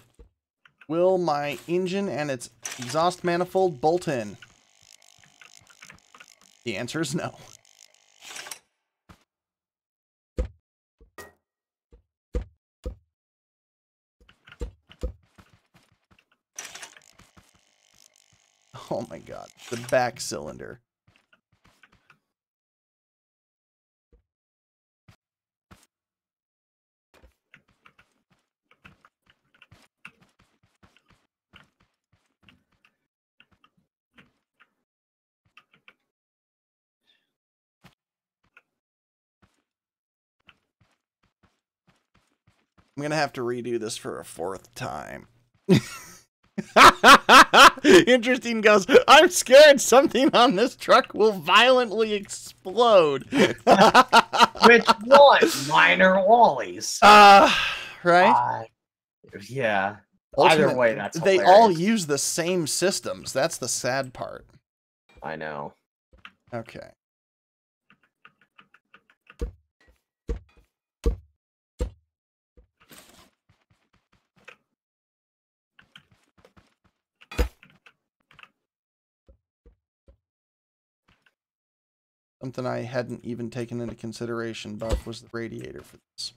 Will my engine and its exhaust manifold bolt in? The answer is no. Oh my god, the back cylinder. I'm gonna have to redo this for a 4th time. Interesting goes, I'm scared something on this truck will violently explode. Which one? Minor Wally's. Right? Yeah. Ultimate, Either way, that's they hilarious. all use the same systems. That's the sad part. I know. Okay. Something I hadn't even taken into consideration, Buff, was the radiator for this.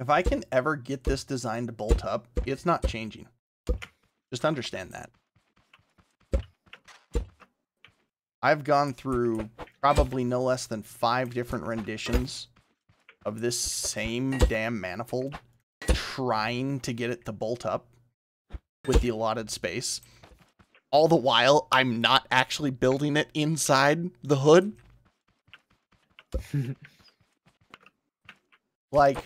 If I can ever get this design to bolt up, it's not changing. Just understand that. I've gone through probably no less than 5 different renditions of this same damn manifold, trying to get it to bolt up with the allotted space. All the while, I'm not actually building it inside the hood. Like,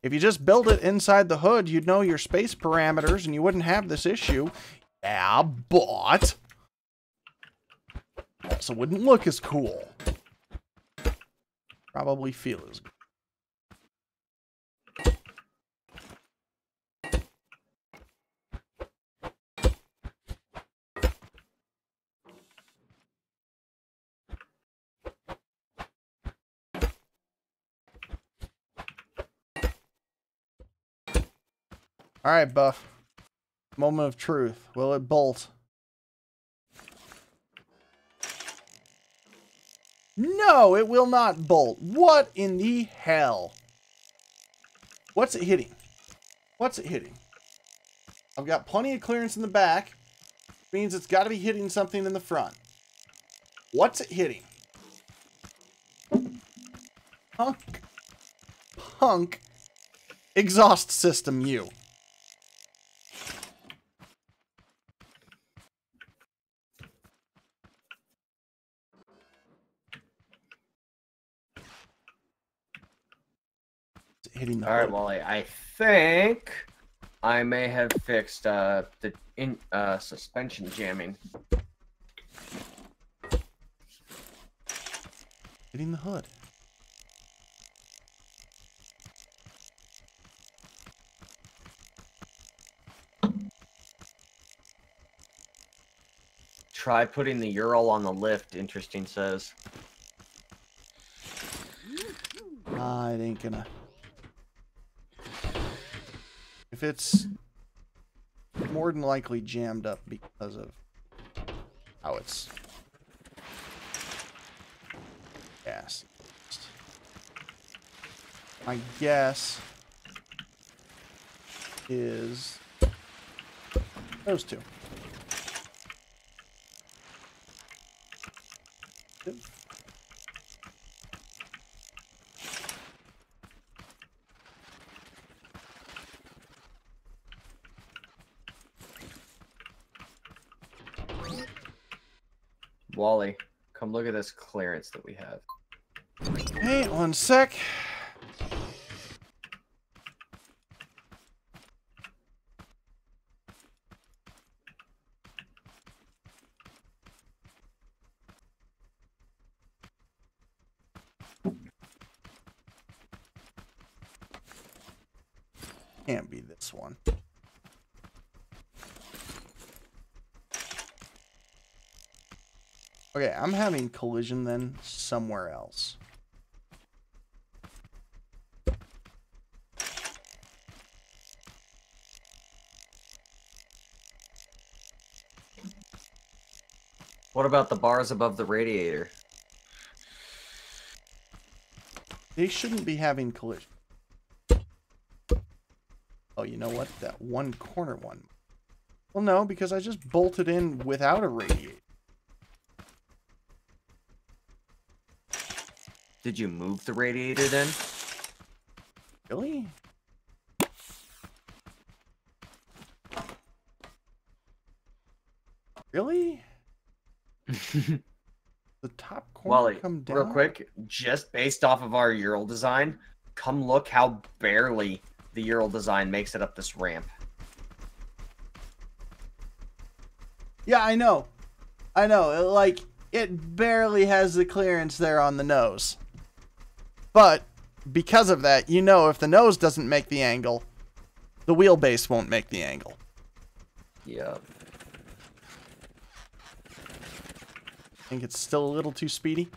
if you just build it inside the hood, you'd know your space parameters and you wouldn't have this issue. Yeah, but also wouldn't look as cool. Probably feel as good. All right, Buff. Moment of truth. Will it bolt? No, it will not bolt. What in the hell? What's it hitting? What's it hitting? I've got plenty of clearance in the back. Means it's got to be hitting something in the front. What's it hitting? Punk. Exhaust system, you. Hitting the All right, hood. Wally. I think I may have fixed the suspension jamming. Hitting the hood. Try putting the Ural on the lift, Interesting says. It ain't gonna. If it's more than likely jammed up because of how it's gas. My guess is those two. Yep. Wally, come look at this clearance that we have. Hey, one sec. Can't be this one. Okay, I'm having collision then somewhere else. What about the bars above the radiator? They shouldn't be having collision. Oh, you know what? That one corner one. Well, no, because I just bolted in without a radiator. Did you move the radiator then? Really? Really? The top corner Wally, come down? real quick, just based off of our Ural design, come look how barely the Ural design makes it up this ramp. Yeah, I know. I know. Like, it barely has the clearance there on the nose. But because of that, you know if the nose doesn't make the angle, the wheelbase won't make the angle. Yep. Think it's still a little too speedy?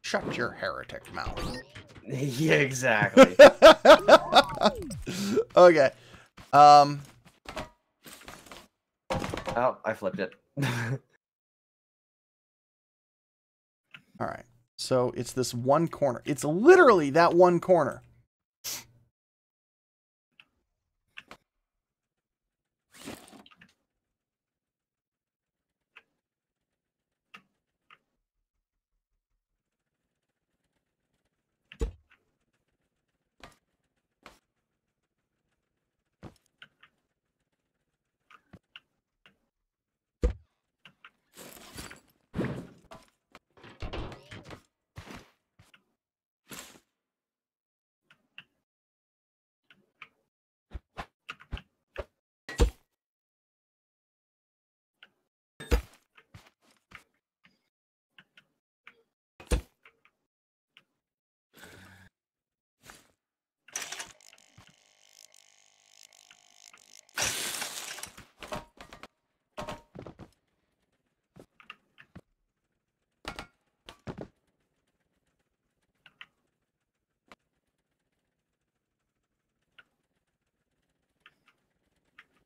Shut your heretic mouth. Yeah, exactly. Okay. Oh, I flipped it. All right. So it's this one corner. It's literally that one corner.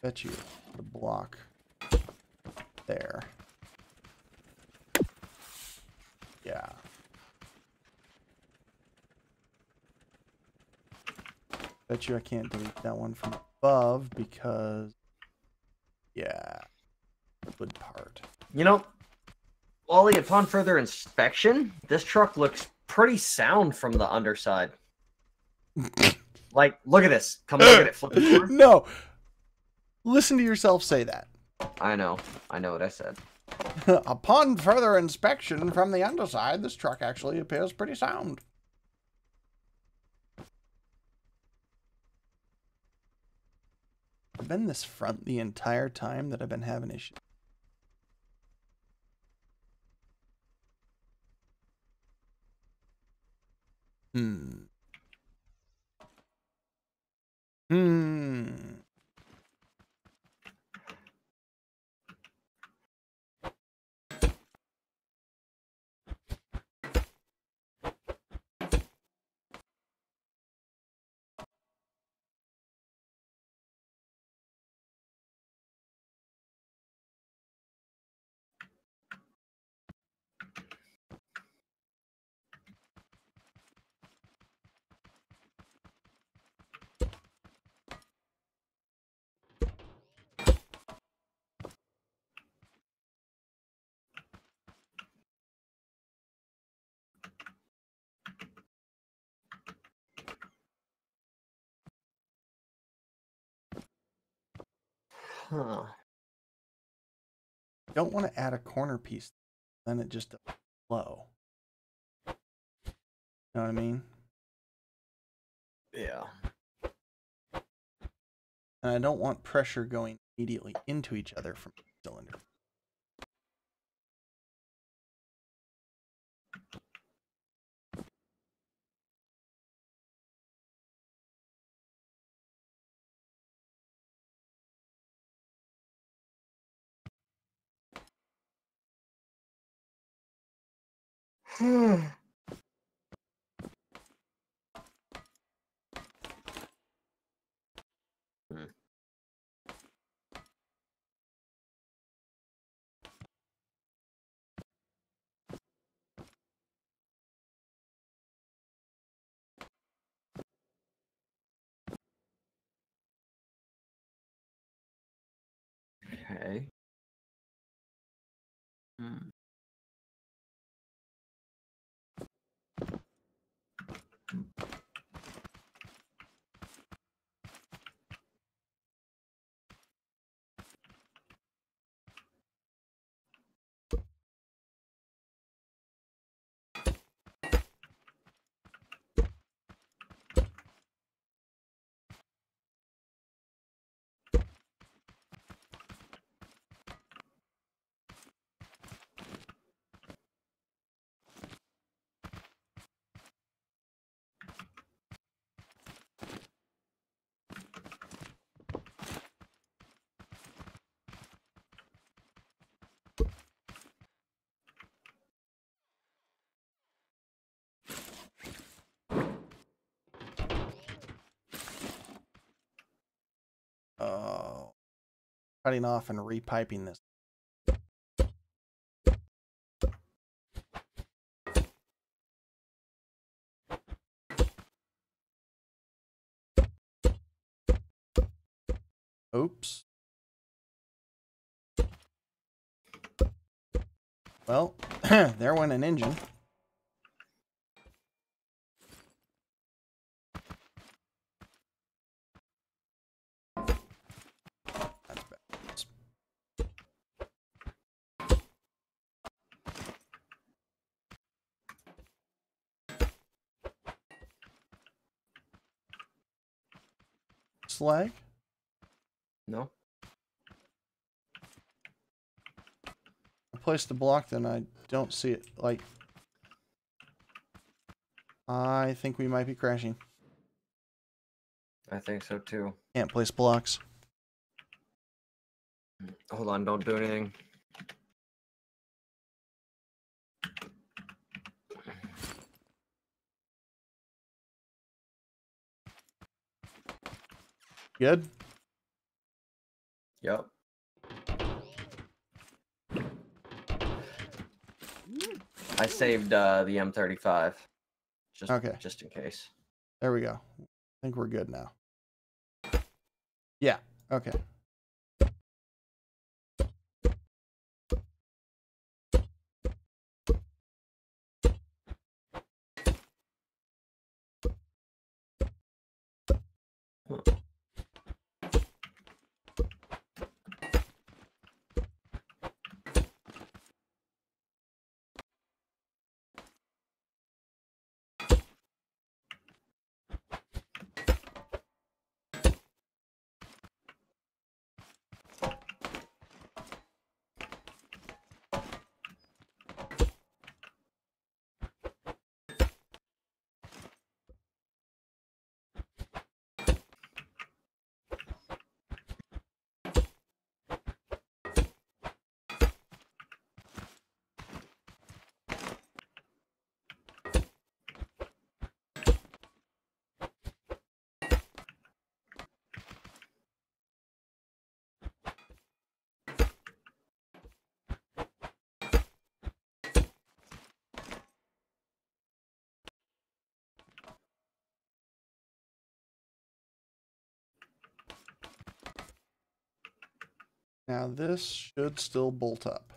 Bet you the block there. Yeah. Bet you I can't delete that one from above because, yeah, good part. You know, Wally, upon further inspection, this truck looks pretty sound from the underside. Like, look at this. Come look at it. Flip it forward. No. Listen to yourself say that. I know. I know what I said. Upon further inspection from the underside, this truck actually appears pretty sound. I've been this front the entire time that I've been having issues. Huh. Don't want to add a corner piece, then it just doesn't flow. You know what I mean? Yeah. And I don't want pressure going immediately into each other from the cylinder. Okay. Oh, cutting off and repiping this. Oops. Well, there went an engine. That's bad. Slag? No. I placed the block, then I don't see it. Like, I think we might be crashing. I think so too. Can't place blocks. Hold on, don't do anything. Good? Yep. I saved the M35. Just in case. There we go. I think we're good now. Yeah. Okay. Now this should still bolt up.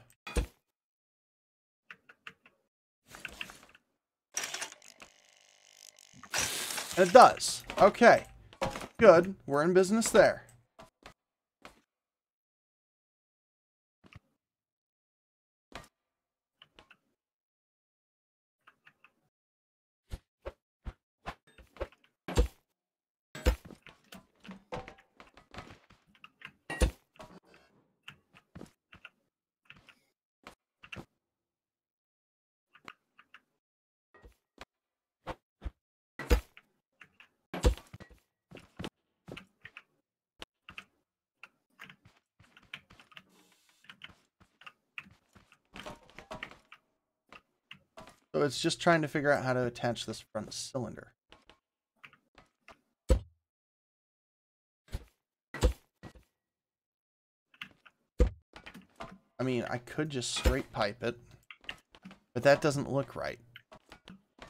And it does. Okay. Good. We're in business there. So it's just trying to figure out how to attach this front cylinder. I mean, I could just straight pipe it, but that doesn't look right.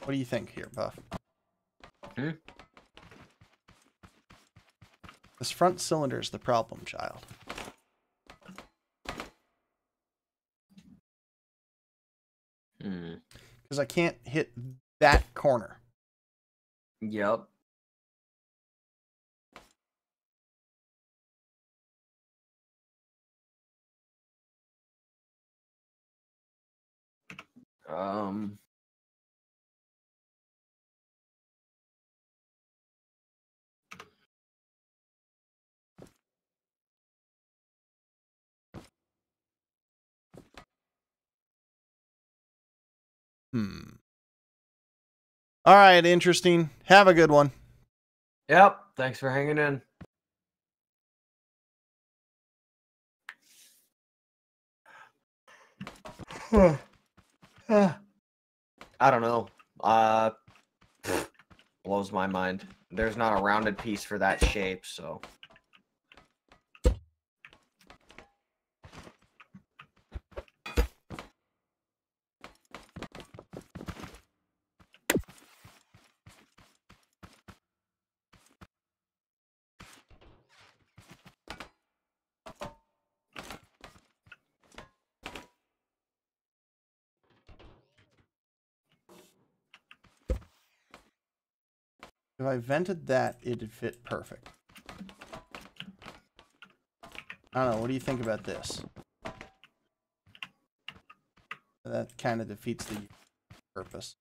What do you think here, Buff? This front cylinder is the problem, child. Because I can't hit that corner. Yep. All right, interesting. Have a good one. Yep. Thanks for hanging in. I don't know. Blows my mind. There's not a rounded piece for that shape, so. If I vented that, it'd fit perfect. I don't know. What do you think about this? That kind of defeats the purpose.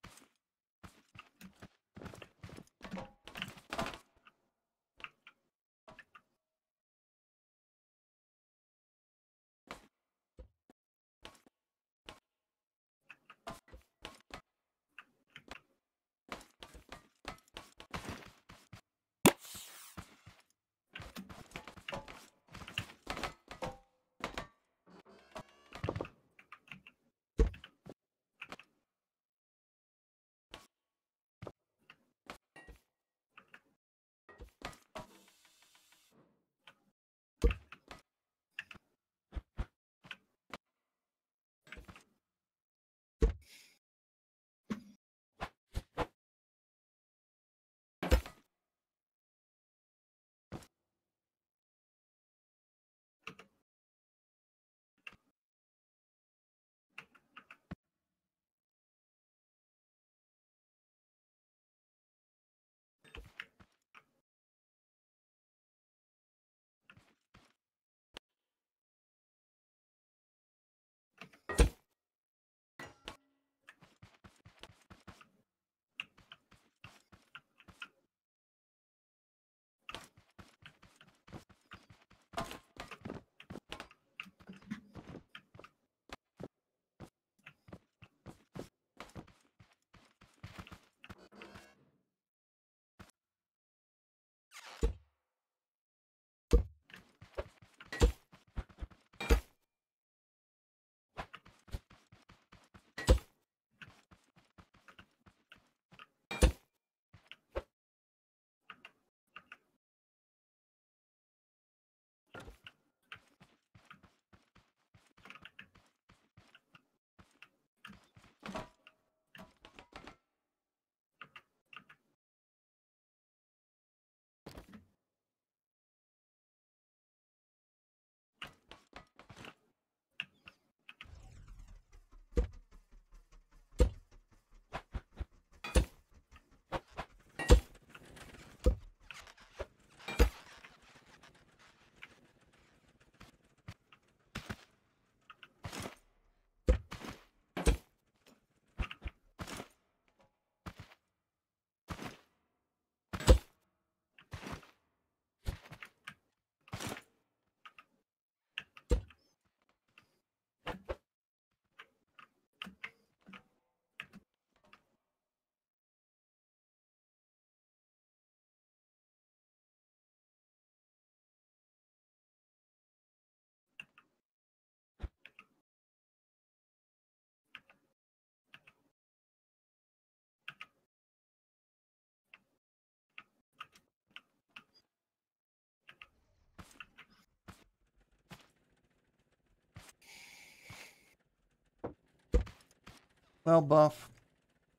Well, Buff.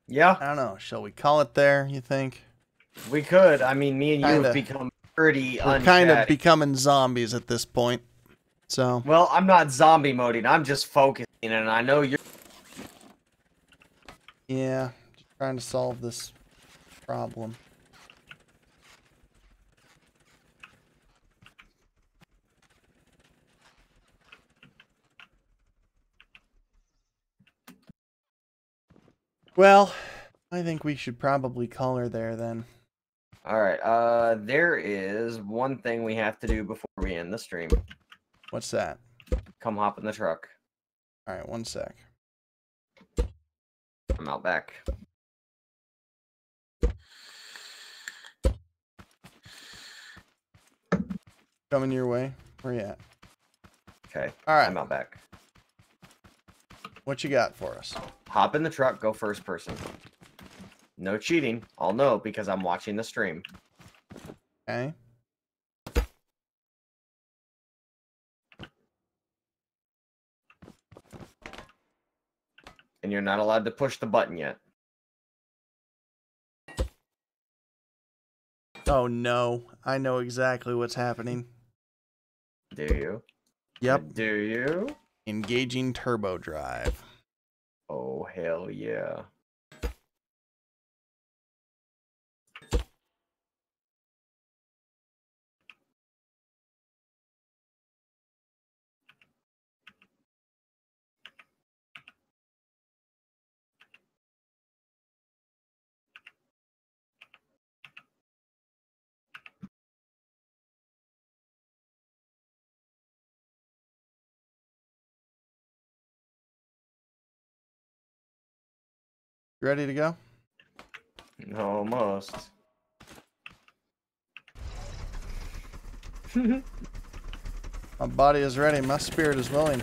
Yeah. I don't know. Shall we call it there, you think? We could. I mean, me and you Kinda. have become pretty We're unchatty. kind of becoming zombies at this point. So. Well, I'm not zombie moding. I'm just focusing, and I know you're... Yeah. Just trying to solve this problem. Well, I think we should probably call her there then. Alright, there is one thing we have to do before we end the stream. What's that? Come hop in the truck. Alright, one sec. I'm out back. Coming your way? Where you at? Okay, Alright. I'm out back. What you got for us? Hop in the truck, go first person. No cheating. I'll know because I'm watching the stream. Okay. And you're not allowed to push the button yet. Oh no, I know exactly what's happening. Do you? Yep. Do you? Engaging turbo drive. Oh, hell yeah. Ready to go? Almost. My body is ready. My spirit is willing.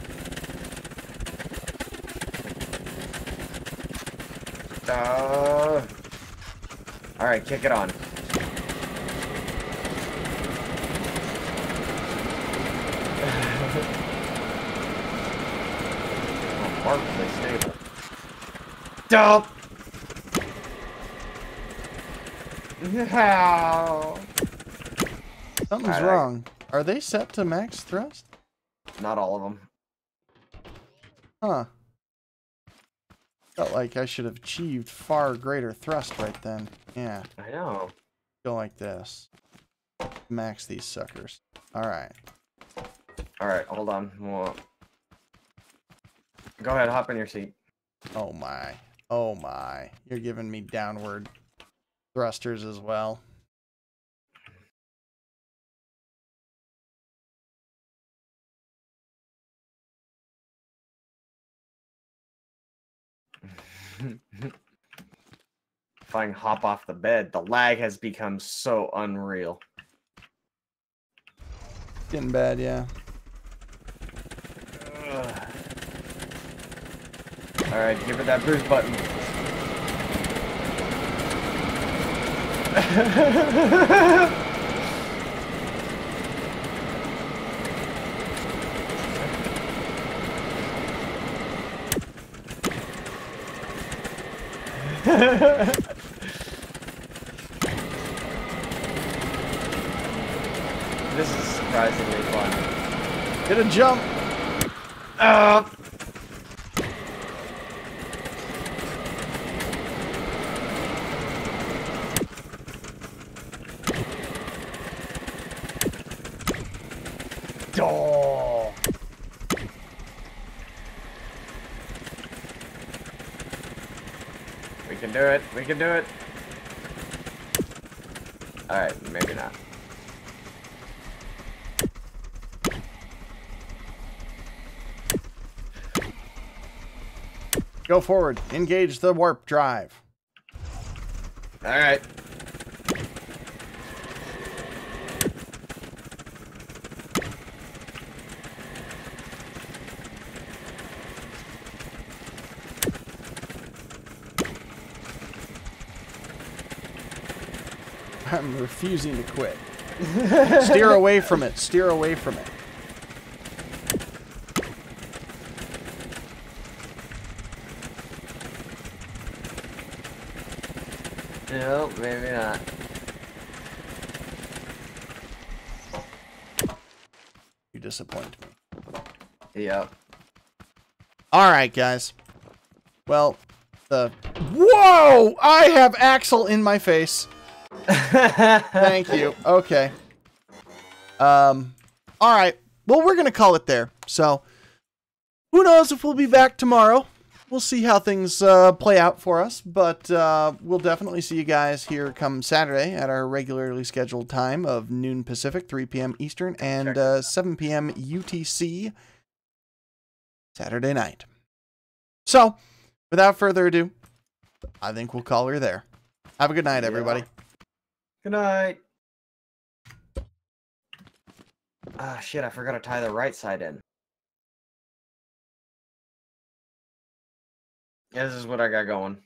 Alright, kick it on. Remarkably stable. Dope! No. Something's wrong. Are they set to max thrust? Not all of them. Huh. Felt like I should have achieved far greater thrust right then. Yeah. I know. Go like this. Max these suckers. Alright. Alright, hold on. Go ahead, hop in your seat. Oh my. Oh my. You're giving me downward thrusters as well. If I can hop off the bed, the lag has become so unreal. Getting bad, yeah. Alright, give it that boost button. This is surprisingly fun. Get a jump! Oh. We can do it. We can do it. Alright, maybe not. Go forward. Engage the warp drive. Alright. I'm refusing to quit. Steer away from it. Steer away from it. No, maybe not. You disappoint me. Yep. Alright, guys. Well, Whoa! I have Axel in my face. Thank you. Okay. Alright. Well, we're gonna call it there. So, who knows if we'll be back tomorrow. We'll see how things play out for us, but we'll definitely see you guys here come Saturday at our regularly scheduled time of noon Pacific, 3 p.m. Eastern, and 7 p.m. UTC Saturday night. So, without further ado, I think we'll call her there. Have a good night, everybody. Good night. Ah, shit, I forgot to tie the right side in. Yeah, this is what I got going.